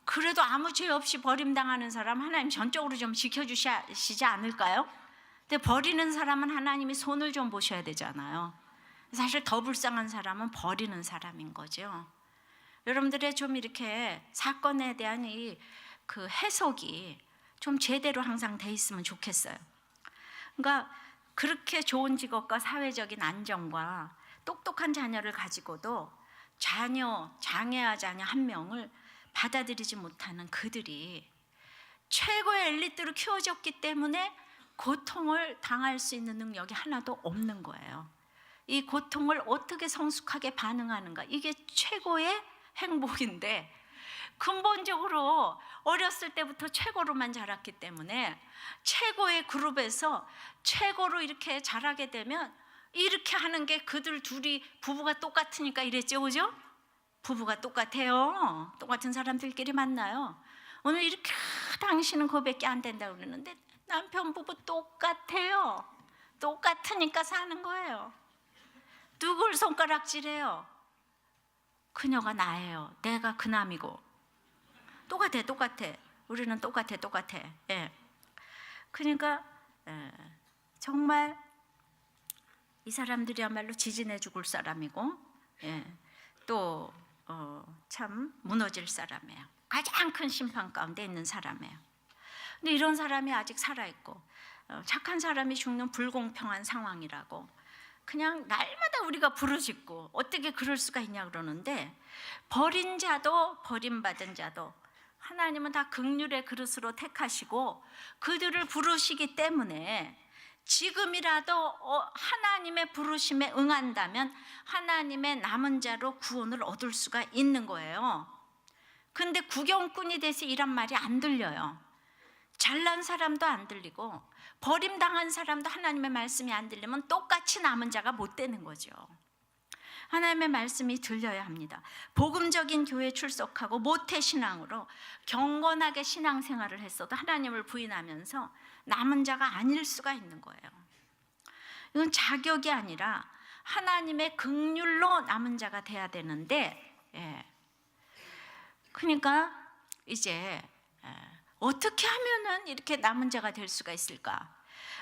그래도 아무 죄 없이 버림당하는 사람 하나님 전적으로 좀 지켜주시지 않을까요? 근데 버리는 사람은 하나님이 손을 좀 보셔야 되잖아요. 사실 더 불쌍한 사람은 버리는 사람인 거죠. 여러분들의 좀 이렇게 사건에 대한 그 해석이 좀 제대로 항상 돼 있으면 좋겠어요. 그러니까 그렇게 좋은 직업과 사회적인 안정과 똑똑한 자녀를 가지고도 장애아 자녀 한 명을 받아들이지 못하는 그들이 최고의 엘리트로 키워졌기 때문에 고통을 당할 수 있는 능력이 하나도 없는 거예요. 이 고통을 어떻게 성숙하게 반응하는가, 이게 최고의 행복인데 근본적으로 어렸을 때부터 최고로만 자랐기 때문에 최고의 그룹에서 최고로 이렇게 자라게 되면 이렇게 하는 게 그들 둘이 부부가 똑같으니까 이랬죠, 그죠? 부부가 똑같아요. 똑같은 사람들끼리 만나요. 오늘 이렇게 당신은 그거밖에 안 된다고 그러는데 남편 부부 똑같아요. 똑같으니까 사는 거예요. 누굴 손가락질해요? 그녀가 나예요. 내가 그 남이고. 똑같아. 우리는 똑같아. 그러니까 정말 이 사람들이야말로 지진해 죽을 사람이고 또 참 무너질 사람이에요. 가장 큰 심판 가운데 있는 사람이에요. 근데 이런 사람이 아직 살아있고 착한 사람이 죽는 불공평한 상황이라고 그냥 날마다 우리가 부르짖고 어떻게 그럴 수가 있냐 그러는데, 버린 자도 버림받은 자도 하나님은 다 긍휼의 그릇으로 택하시고 그들을 부르시기 때문에 지금이라도 하나님의 부르심에 응한다면 하나님의 남은 자로 구원을 얻을 수가 있는 거예요. 근데 구경꾼이 돼서 이란 말이 안 들려요. 잘난 사람도 안 들리고 버림당한 사람도 하나님의 말씀이 안 들리면 똑같이 남은 자가 못 되는 거죠. 하나님의 말씀이 들려야 합니다. 복음적인 교회에 출석하고 모태신앙으로 경건하게 신앙생활을 했어도 하나님을 부인하면서 남은 자가 아닐 수가 있는 거예요. 이건 자격이 아니라 하나님의 긍휼로 남은 자가 돼야 되는데 그러니까 이제 어떻게 하면은 이렇게 남은 자가 될 수가 있을까?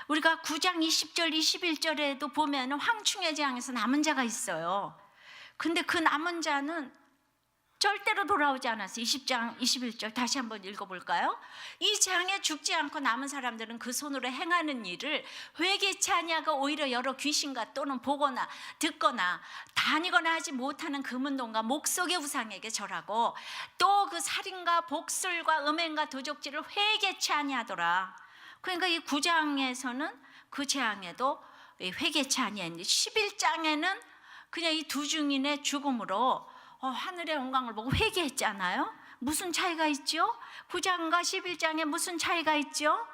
우리가 9장 20절 21절에도 보면 황충의 재앙에서 남은 자가 있어요. 근데 그 남은 자는 절대로 돌아오지 않았어요. 20장 21절 다시 한번 읽어볼까요? 이 재앙에 죽지 않고 남은 사람들은 그 손으로 행하는 일을 회개치 아니하고 오히려 여러 귀신과 또는 보거나 듣거나 다니거나 하지 못하는 금은동과 목석의 우상에게 절하고 또 그 살인과 복술과 음행과 도적질을 회개치 아니하더라. 그러니까 이 9장에서는 그 재앙에도 회개치 아니했는데 11장에는 그냥 이 두 증인의 죽음으로 하늘의 영광을 보고 회개했잖아요. 무슨 차이가 있죠? 9장과 11장에 무슨 차이가 있죠?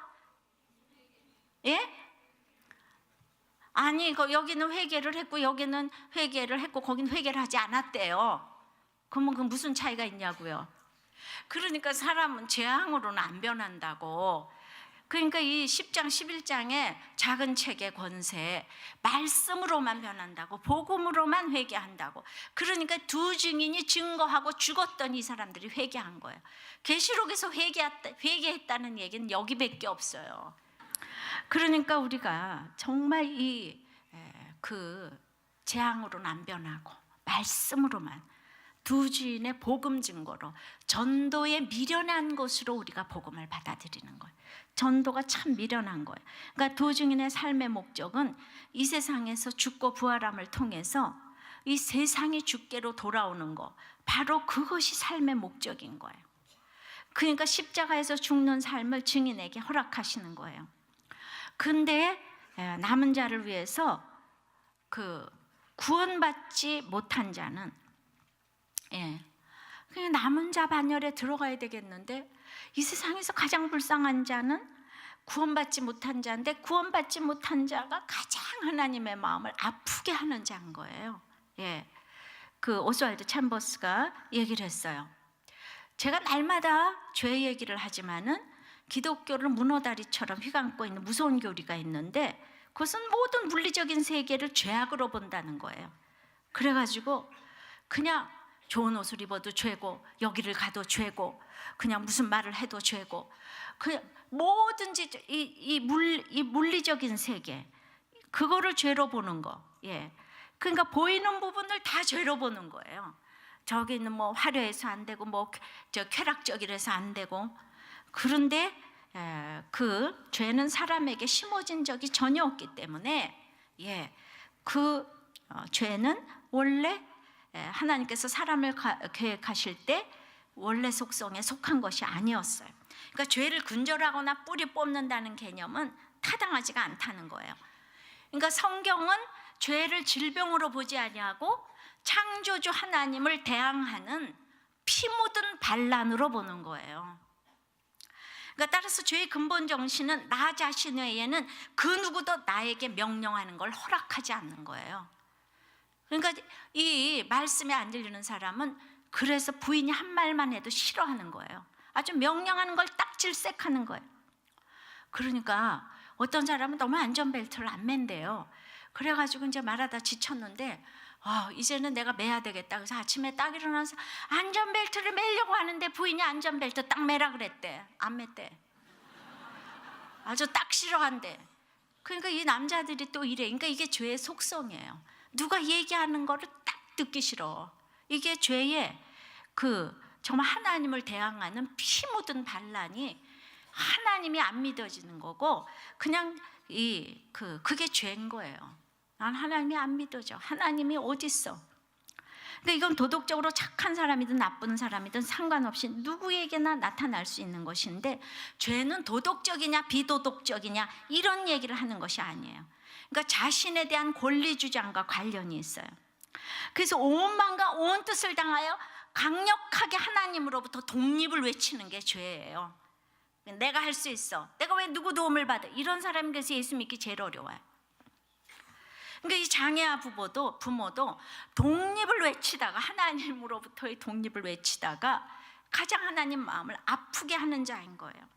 예? 아니 여기는 회개를 했고 여기는 회개를 했고 거기는 회개를 하지 않았대요. 그러면 그 무슨 차이가 있냐고요? 그러니까 사람은 재앙으로는 안 변한다고. 그러니까 이 10장 11장의 작은 책의 권세, 말씀으로만 변한다고, 복음으로만 회개한다고. 그러니까 두 증인이 증거하고 죽었던 이 사람들이 회개한 거예요. 계시록에서 회개했다는 얘기는 여기밖에 없어요. 그러니까 우리가 정말 그 재앙으로는 안 변하고 말씀으로만 두 주인의 복음 증거로 전도에 미련한 것으로 우리가 복음을 받아들이는 거예요. 전도가 참 미련한 거예요. 그러니까 두 증인의 삶의 목적은 이 세상에서 죽고 부활함을 통해서 이 세상이 주께로 돌아오는 거, 바로 그것이 삶의 목적인 거예요. 그러니까 십자가에서 죽는 삶을 증인에게 허락하시는 거예요. 근데 남은 자를 위해서 그 구원받지 못한 자는 그냥 남은 자 반열에 들어가야 되겠는데, 이 세상에서 가장 불쌍한 자는 구원받지 못한 자인데, 구원받지 못한 자가 가장 하나님의 마음을 아프게 하는 자인 거예요. 그 오스왈드 챔버스가 얘기를 했어요. 제가 날마다 죄 얘기를 하지만은 기독교를 문어다리처럼 휘감고 있는 무서운 교리가 있는데, 그것은 모든 물리적인 세계를 죄악으로 본다는 거예요. 그래가지고 그냥 좋은 옷을 입어도 죄고, 여기를 가도 죄고, 그냥 무슨 말을 해도 죄고, 그냥 뭐든지 이 물리적인 세계, 그거를 죄로 보는 거. 그러니까 보이는 부분을 다 죄로 보는 거예요. 저기는 뭐 화려해서 안 되고, 뭐 저 쾌락적이라서 안 되고. 그런데 그 죄는 사람에게 심어진 적이 전혀 없기 때문에 그 죄는 원래 하나님께서 사람을 계획하실 때 원래 속성에 속한 것이 아니었어요. 그러니까 죄를 근절하거나 뿌리 뽑는다는 개념은 타당하지가 않다는 거예요. 그러니까 성경은 죄를 질병으로 보지 아니하고 창조주 하나님을 대항하는 피 묻은 반란으로 보는 거예요. 그러니까 따라서 죄의 근본 정신은 나 자신 외에는 그 누구도 나에게 명령하는 걸 허락하지 않는 거예요. 그러니까 이 말씀에 안 들리는 사람은 그래서 부인이 한 말만 해도 싫어하는 거예요. 아주 명령하는 걸 딱 질색하는 거예요. 그러니까 어떤 사람은 너무 안전벨트를 안 맨대요. 그래가지고 이제 말하다 지쳤는데 이제는 내가 매야 되겠다. 그래서 아침에 딱 일어나서 안전벨트를 매려고 하는데 부인이 안전벨트 딱 매라 그랬대. 안 맸대. 아주 딱 싫어한대. 그러니까 이 남자들이 또 이래. 그러니까 이게 죄의 속성이에요. 누가 얘기하는 거를 딱 듣기 싫어. 이게 죄의 정말 하나님을 대항하는 피 묻은 반란이 하나님이 안 믿어지는 거고, 그냥 그게 죄인 거예요. 난 하나님이 안 믿어져. 하나님이 어디 있어? 근데 이건 도덕적으로 착한 사람이든 나쁜 사람이든 상관없이 누구에게나 나타날 수 있는 것인데, 죄는 도덕적이냐 비도덕적이냐 이런 얘기를 하는 것이 아니에요. 그러니까 자신에 대한 권리 주장과 관련이 있어요. 그래서 온 마음과 온 뜻을 다하여 강력하게 하나님으로부터 독립을 외치는 게 죄예요. 내가 할 수 있어. 내가 왜 누구 도움을 받아? 이런 사람에게서 예수 믿기 제일 어려워요. 그러니까 이 장애아 부모도 독립을 외치다가, 하나님으로부터의 독립을 외치다가 가장 하나님 마음을 아프게 하는 자인 거예요.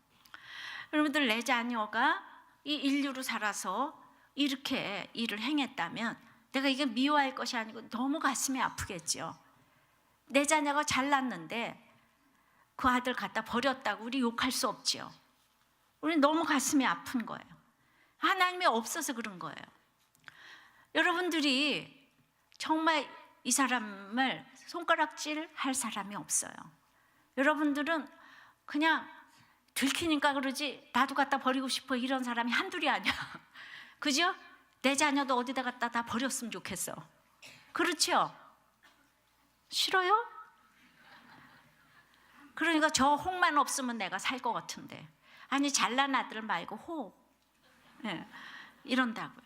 여러분들, 내 자녀가 이 인류로 살아서 이렇게 일을 행했다면 내가 이게 미워할 것이 아니고 너무 가슴이 아프겠죠. 내 자녀가 잘났는데 그 아들 갖다 버렸다고 우리 욕할 수 없지요. 우리 너무 가슴이 아픈 거예요. 하나님이 없어서 그런 거예요. 여러분들이 정말 이 사람을 손가락질 할 사람이 없어요. 여러분들은 그냥 들키니까 그러지 나도 갖다 버리고 싶어 이런 사람이 한둘이 아니야. 그죠? 내 자녀도 어디다 갖다 다 버렸으면 좋겠어. 그렇죠? 싫어요? 그러니까 저 혹만 없으면 내가 살 것 같은데, 아니 잘난 아들 말고 혹, 네, 이런다고요.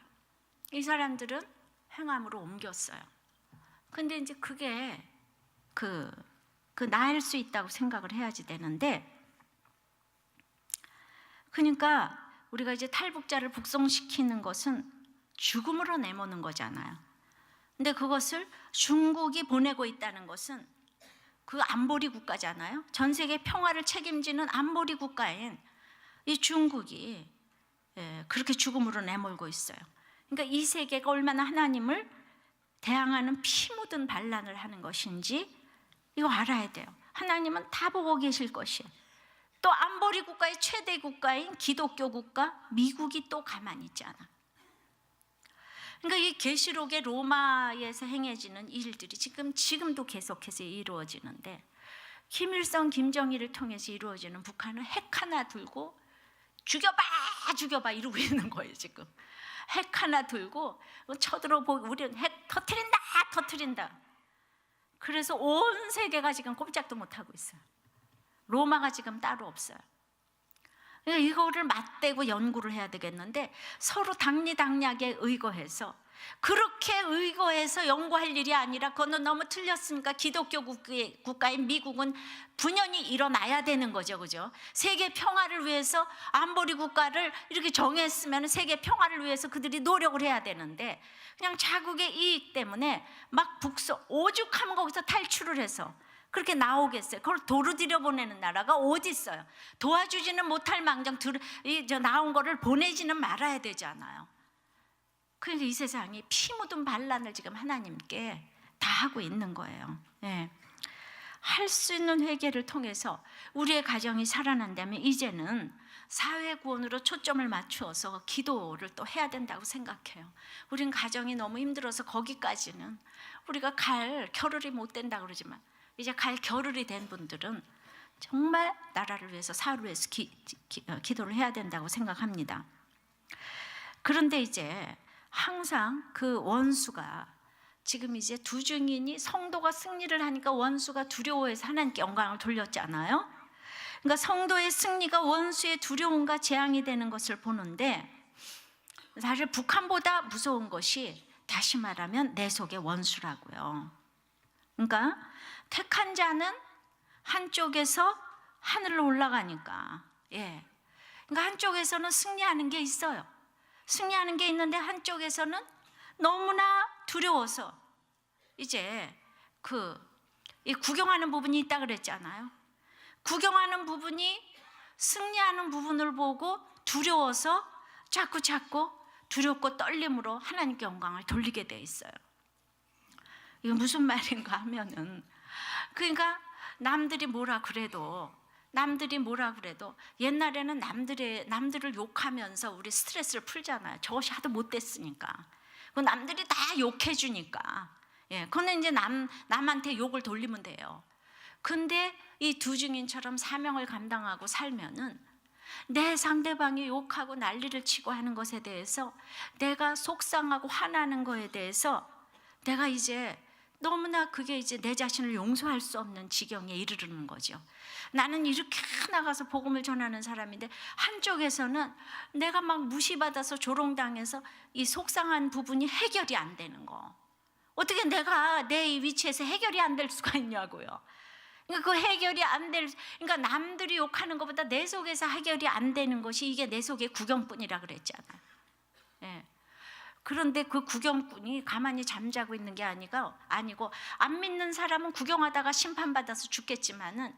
이 사람들은 행함으로 옮겼어요. 근데 이제 그게 나을 수 있다고 생각을 해야지 되는데, 그러니까 우리가 이제 탈북자를 북송시키는 것은 죽음으로 내모는 거잖아요. 근데 그것을 중국이 보내고 있다는 것은 그 안보리 국가잖아요. 전 세계 평화를 책임지는 안보리 국가인 이 중국이 그렇게 죽음으로 내몰고 있어요. 그러니까 이 세계가 얼마나 하나님을 대항하는 피 묻은 반란을 하는 것인지 이거 알아야 돼요. 하나님은 다 보고 계실 것이에요. 또 안보리 국가의 최대 국가인 기독교 국가 미국이 또 가만히 있지 않아. 그러니까 이 계시록의 로마에서 행해지는 일들이 지금도 계속해서 이루어지는데, 김일성, 김정일을 통해서 이루어지는 북한은 핵 하나 들고 죽여봐 이러고 있는 거예요. 지금 핵 하나 들고 쳐들어보고 우리는 핵 터트린다. 그래서 온 세계가 지금 꼼짝도 못하고 있어요. 로마가 지금 따로 없어요. 그러니까 이거를 맞대고 연구를 해야 되겠는데, 서로 당리당략에 의거해서, 그렇게 의거해서 연구할 일이 아니라 그거는 너무 틀렸으니까 기독교 국가인 미국은 분연히 일어나야 되는 거죠. 그죠? 세계 평화를 위해서 안보리 국가를 이렇게 정했으면 세계 평화를 위해서 그들이 노력을 해야 되는데, 그냥 자국의 이익 때문에 막 오죽하면 거기서 탈출을 해서 그렇게 나오겠어요? 그걸 도로 들여보내는 나라가 어디 있어요? 도와주지는 못할 망정 나온 거를 보내지는 말아야 되잖아요. 그러니까 이 세상이 피 묻은 반란을 지금 하나님께 다 하고 있는 거예요. 할 수 있는 회개를 통해서 우리의 가정이 살아난다면 이제는 사회 구원으로 초점을 맞추어서 기도를 또 해야 된다고 생각해요. 우린 가정이 너무 힘들어서 거기까지는 우리가 갈 겨를이 못 된다고 그러지만, 이제 갈 겨를이 된 분들은 정말 나라를 위해서, 사회를 위해서 기도를 해야 된다고 생각합니다. 그런데 이제 항상 그 원수가, 지금 이제 두 증인이 성도가 승리를 하니까 원수가 두려워해서 하나님께 영광을 돌렸잖아요. 그러니까 성도의 승리가 원수의 두려움과 재앙이 되는 것을 보는데, 사실 북한보다 무서운 것이 다시 말하면 내 속의 원수라고요. 그러니까 택한 자는 한쪽에서 하늘로 올라가니까, 그러니까 한쪽에서는 승리하는 게 있어요. 승리하는 게 있는데 한쪽에서는 너무나 두려워서 이제 이 구경하는 부분이 있다 그랬잖아요. 구경하는 부분이 승리하는 부분을 보고 두려워서 자꾸 두렵고 떨림으로 하나님께 영광을 돌리게 돼 있어요. 이게 무슨 말인가 하면은, 그러니까 남들이 뭐라 그래도 옛날에는 남들을 욕하면서 우리 스트레스를 풀잖아요. 저것이 하도 못됐으니까. 남들이 다 욕해 주니까, 그거는 이제 남한테 욕을 돌리면 돼요. 근데 이 두 증인처럼 사명을 감당하고 살면은 내 상대방이 욕하고 난리를 치고 하는 것에 대해서, 내가 속상하고 화나는 거에 대해서 내가 이제 너무나 그게 이제 내 자신을 용서할 수 없는 지경에 이르르는 거죠. 나는 이렇게 나가서 복음을 전하는 사람인데 한쪽에서는 내가 막 무시받아서 조롱당해서 이 속상한 부분이 해결이 안 되는 거. 어떻게 내가 내 위치에서 해결이 안 될 수가 있냐고요. 그러니까 그 해결이 안 될, 그러니까 남들이 욕하는 것보다 내 속에서 해결이 안 되는 것이 이게 내 속의 구경꾼이라 그랬잖아요. 그런데 그 구경꾼이 가만히 잠자고 있는 게 아니고, 안 믿는 사람은 구경하다가 심판받아서 죽겠지만은,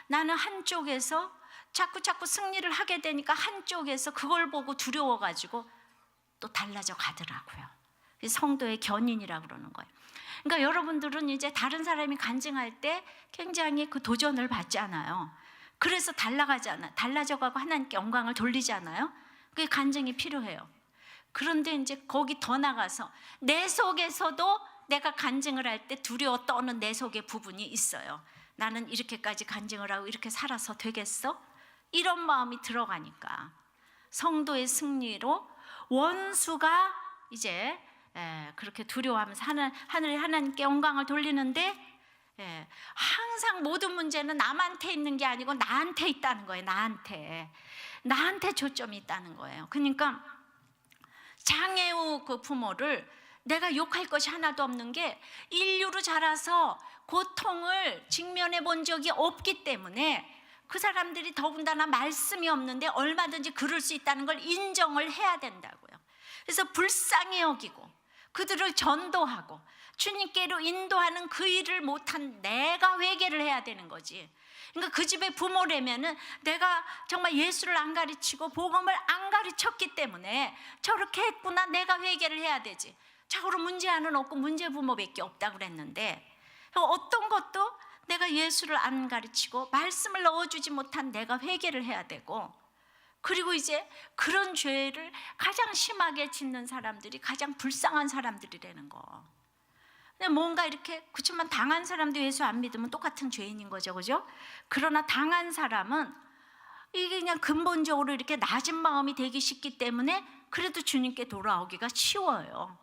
나는 한쪽에서 자꾸 승리를 하게 되니까 한쪽에서 그걸 보고 두려워가지고 또 달라져 가더라고요. 성도의 견인이라고 그러는 거예요. 그러니까 여러분들은 이제 다른 사람이 간증할 때 굉장히 그 도전을 받잖아요. 그래서 달라져가고 하나님께 영광을 돌리잖아요. 그게 간증이 필요해요. 그런데 이제 거기 더 나가서 내 속에서도 내가 간증을 할 때 두려워 떠는 내 속의 부분이 있어요. 나는 이렇게까지 간증을 하고 이렇게 살아서 되겠어? 이런 마음이 들어가니까 성도의 승리로 원수가 이제 그렇게 두려워하면서 하나님께 영광을 돌리는데, 항상 모든 문제는 남한테 있는 게 아니고 나한테 있다는 거예요. 나한테 초점이 있다는 거예요. 그러니까 장애우 그 부모를 내가 욕할 것이 하나도 없는 게, 인류로 자라서 고통을 직면해 본 적이 없기 때문에 그 사람들이 더군다나 말씀이 없는데 얼마든지 그럴 수 있다는 걸 인정을 해야 된다고요. 그래서 불쌍히 여기고 그들을 전도하고 주님께로 인도하는 그 일을 못한 내가 회개를 해야 되는 거지. 그러니까 그 집의 부모라면은 내가 정말 예수를 안 가르치고 복음을 안 가르쳤기 때문에 저렇게 했구나, 내가 회개를 해야 되지. 자고로 문제아는 없고 문제 부모밖에 없다고 그랬는데, 어떤 것도 내가 예수를 안 가르치고 말씀을 넣어주지 못한 내가 회개를 해야 되고, 그리고 이제 그런 죄를 가장 심하게 짓는 사람들이 가장 불쌍한 사람들이라는 거. 뭔가 이렇게, 그렇지만 당한 사람도 예수 안 믿으면 똑같은 죄인인 거죠, 그죠? 그러나 당한 사람은 이게 그냥 근본적으로 이렇게 낮은 마음이 되기 쉽기 때문에 그래도 주님께 돌아오기가 쉬워요.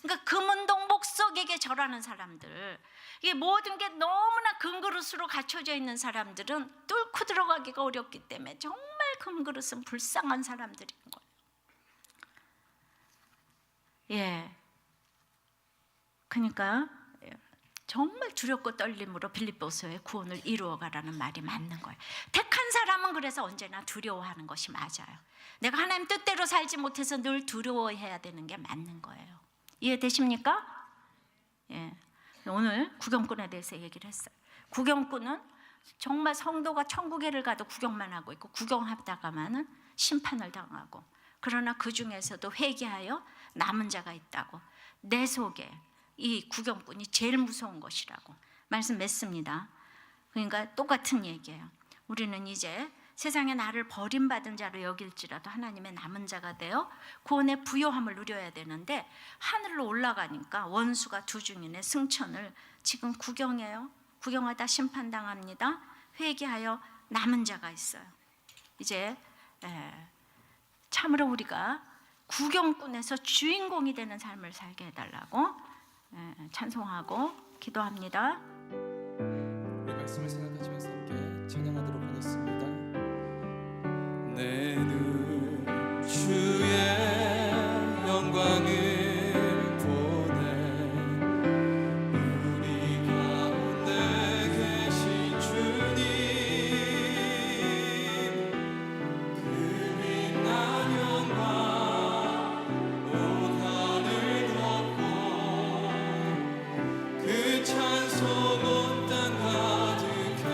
그러니까 금은동 목석에게 절하는 사람들, 이게 모든 게 너무나 금그릇으로 갖춰져 있는 사람들은 뚫고 들어가기가 어렵기 때문에 정말 금그릇은 불쌍한 사람들인 거예요. 그러니까 정말 두렵고 떨림으로 빌립보서의 구원을 이루어가라는 말이 맞는 거예요. 택한 사람은 그래서 언제나 두려워하는 것이 맞아요. 내가 하나님 뜻대로 살지 못해서 늘 두려워해야 되는 게 맞는 거예요. 이해되십니까? 오늘 구경꾼에 대해서 얘기를 했어요. 구경꾼은 정말 성도가 천국에를 가도 구경만 하고 있고, 구경하다가만은 심판을 당하고, 그러나 그 중에서도 회개하여 남은 자가 있다고. 내 속에 이 구경꾼이 제일 무서운 것이라고 말씀 맺습니다. 그러니까 똑같은 얘기예요. 우리는 이제 세상에 나를 버림받은 자로 여길지라도 하나님의 남은 자가 되어 구원의 부요함을 누려야 되는데, 하늘로 올라가니까 원수가 두 중인의 승천을 지금 구경해요. 구경하다 심판당합니다. 회개하여 남은 자가 있어요. 이제 참으로 우리가 구경꾼에서 주인공이 되는 삶을 살게 해달라고 찬송하고 기도합니다. 우리 말씀을 생각하시면서 함께 찬양하도록 하겠습니다. 내 눈 주의 영광을 찬송 온 땅 가득해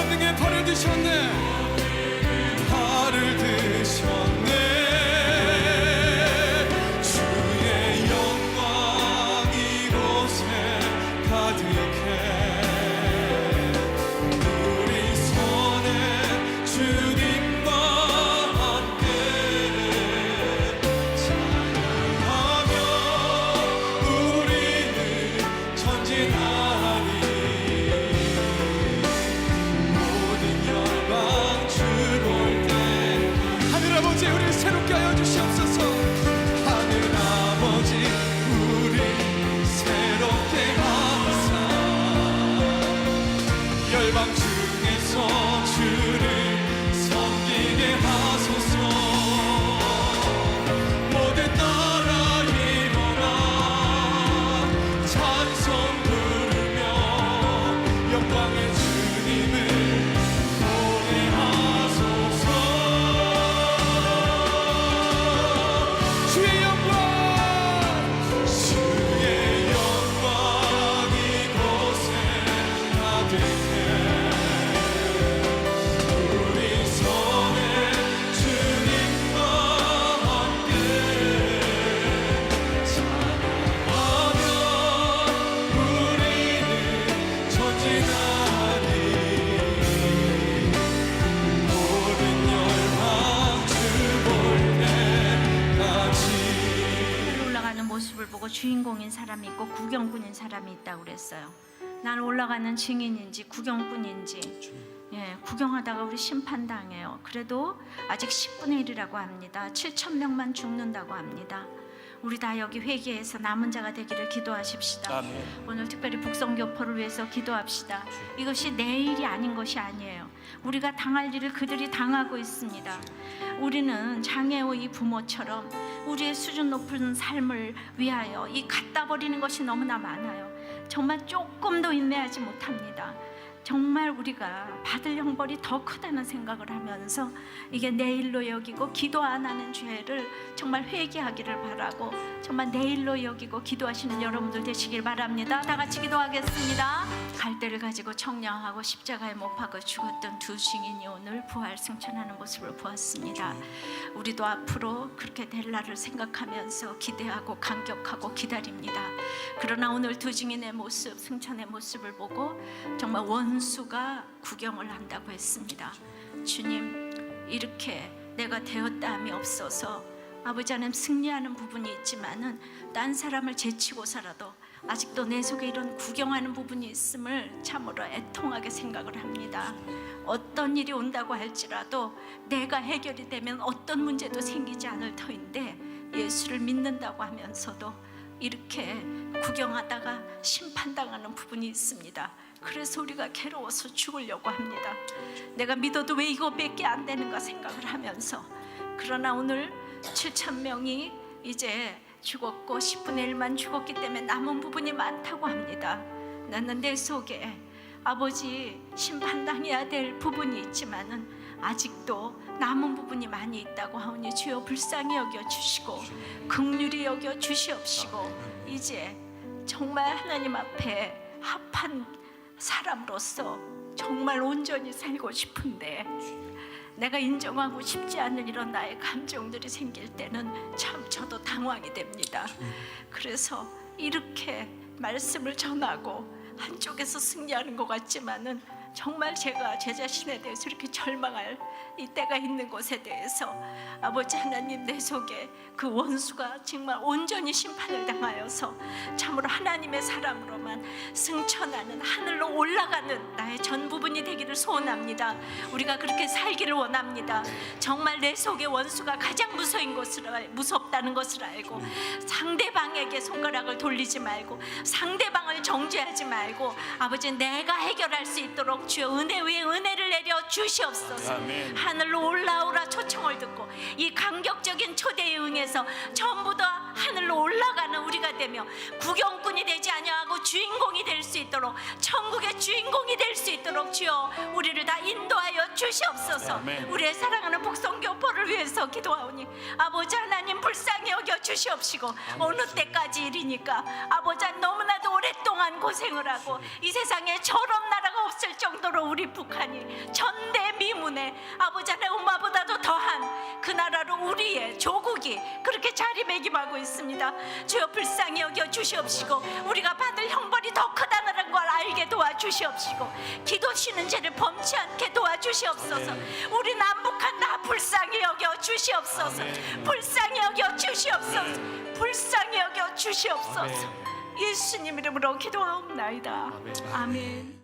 권능의 벌을 드셨네. 벌을 드셨네. 주의 영광 이곳에 가득해. 우리 손에 주님과 함께 찬양하며 우리는 전진하리. 모든 열방 주볼 때 하늘 아버지 우리를 새롭게 하여 주시옵소서. 하늘 아버지 우리 새롭게 하사 열방 중에서 주를 섬기게 하소서. 모든 나라 일어나 찬송 부르며 영광의 주님을 노래하소서. 주의 영광 이곳에 가득해. 우리 손에 주님과 함께 찬양하며 우리는 전진하리. 모든 열방 주볼 때까지. 올라가는 모습을 보고 주인공인 사람이 있고 구경꾼인 사람이 있다고 그랬어요. 난 올라가는 증인인지 구경꾼인지, 구경하다가 우리 심판당해요. 그래도 아직 10분의 1이라고 합니다. 7,000명만 죽는다고 합니다. 우리 다 여기 회개해서 남은 자가 되기를 기도하십시다. 아멘. 오늘 특별히 북성교포를 위해서 기도합시다. 이것이 내 일이 아닌 것이 아니에요. 우리가 당할 일을 그들이 당하고 있습니다. 우리는 장애우 이 부모처럼 우리의 수준 높은 삶을 위하여 이 갖다 버리는 것이 너무나 많아요. 정말 조금도 인내하지 못합니다. 정말 우리가 받을 형벌이 더 크다는 생각을 하면서 이게 내 일로 여기고 기도 안 하는 죄를 정말 회개하기를 바라고, 정말 내 일로 여기고 기도하시는 여러분들 되시길 바랍니다. 다 같이 기도하겠습니다. 갈대를 가지고 청량하고 십자가에 못 박아 죽었던 두 증인이 오늘 부활 승천하는 모습을 보았습니다. 우리도 앞으로 그렇게 될 날을 생각하면서 기대하고 감격하고 기다립니다. 그러나 오늘 두 증인의 모습, 승천의 모습을 보고 정말 원수가 구경을 한다고 했습니다. 주님, 이렇게 내가 되었다함이 없어서 아버지 하나님 승리하는 부분이 있지만은 딴 사람을 제치고서라도 아직도 내 속에 이런 구경하는 부분이 있음을 참으로 애통하게 생각을 합니다. 어떤 일이 온다고 할지라도 내가 해결이 되면 어떤 문제도 생기지 않을 터인데 예수를 믿는다고 하면서도 이렇게 구경하다가 심판당하는 부분이 있습니다. 그래서 우리가 괴로워서 죽으려고 합니다. 내가 믿어도 왜 이거밖에 안 되는가 생각을 하면서, 그러나 오늘 7,000명이 이제 죽었고 10분의 1만 죽었기 때문에 남은 부분이 많다고 합니다. 나는 내 속에 아버지 심판당해야 될 부분이 있지만은 아직도 남은 부분이 많이 있다고 하오니 주여 불쌍히 여겨 주시고 긍휼히 여겨 주시옵시고 이제 정말 하나님 앞에 합한 사람으로서 정말 온전히 살고 싶은데 내가 인정하고 싶지 않은 이런 나의 감정들이 생길 때는 참 저도 당황이 됩니다. 그래서 이렇게 말씀을 전하고 한쪽에서 승리하는 것 같지만은 정말 제가 제 자신에 대해서 이렇게 절망할 이때가 있는 것에 대해서 아버지 하나님, 내 속에 그 원수가 정말 온전히 심판을 당하여서 참으로 하나님의 사람으로만 승천하는, 하늘로 올라가는 나의 전 부분이 되기를 소원합니다. 우리가 그렇게 살기를 원합니다. 정말 내 속에 원수가 가장 무섭다는 것을 알고 상대방에게 손가락을 돌리지 말고 상대방을 정죄하지 말고 아버지, 내가 해결할 수 있도록 주여 은혜 위에 은혜를 내려 주시옵소서. 아멘. 하늘로 올라오라 초청을 듣고 이 감격적인 초대에 응해서 전부 다 하늘로 올라가는 우리가 되며 구경꾼이 되지 아니하고 주인공이 될 수 있도록, 천국의 주인공이 될 수 있도록 주여 우리를 다 인도하여 주시옵소서. 아멘. 우리의 사랑하는 북성교포를 위해서 기도하오니 아버지 하나님 불쌍히 여겨 주시옵시고 어느 때까지 일이니까 아버지 너무나도 오랫동안 고생을 하고 이 세상에 저런 나라가 없을 정도로 우리 북한이 전대미문에 아버지 하나님 엄마보다도 더한 그 나라로 우리의 조국이 그렇게 자리매김하고 있습니다. 주여 불쌍히 여겨 주시옵시고 우리가 받을 형벌이 더 크다는 걸 알게 도와주시옵시고 기도 쉬는 죄를 범치 않게 도와주시옵소서. 우리 남북한 다 불쌍히 여겨 주시옵소서. 불쌍히 여겨 주시옵소서. 불쌍히 여겨 주시옵소서. 예수님 이름으로 기도하옵나이다. 아멘.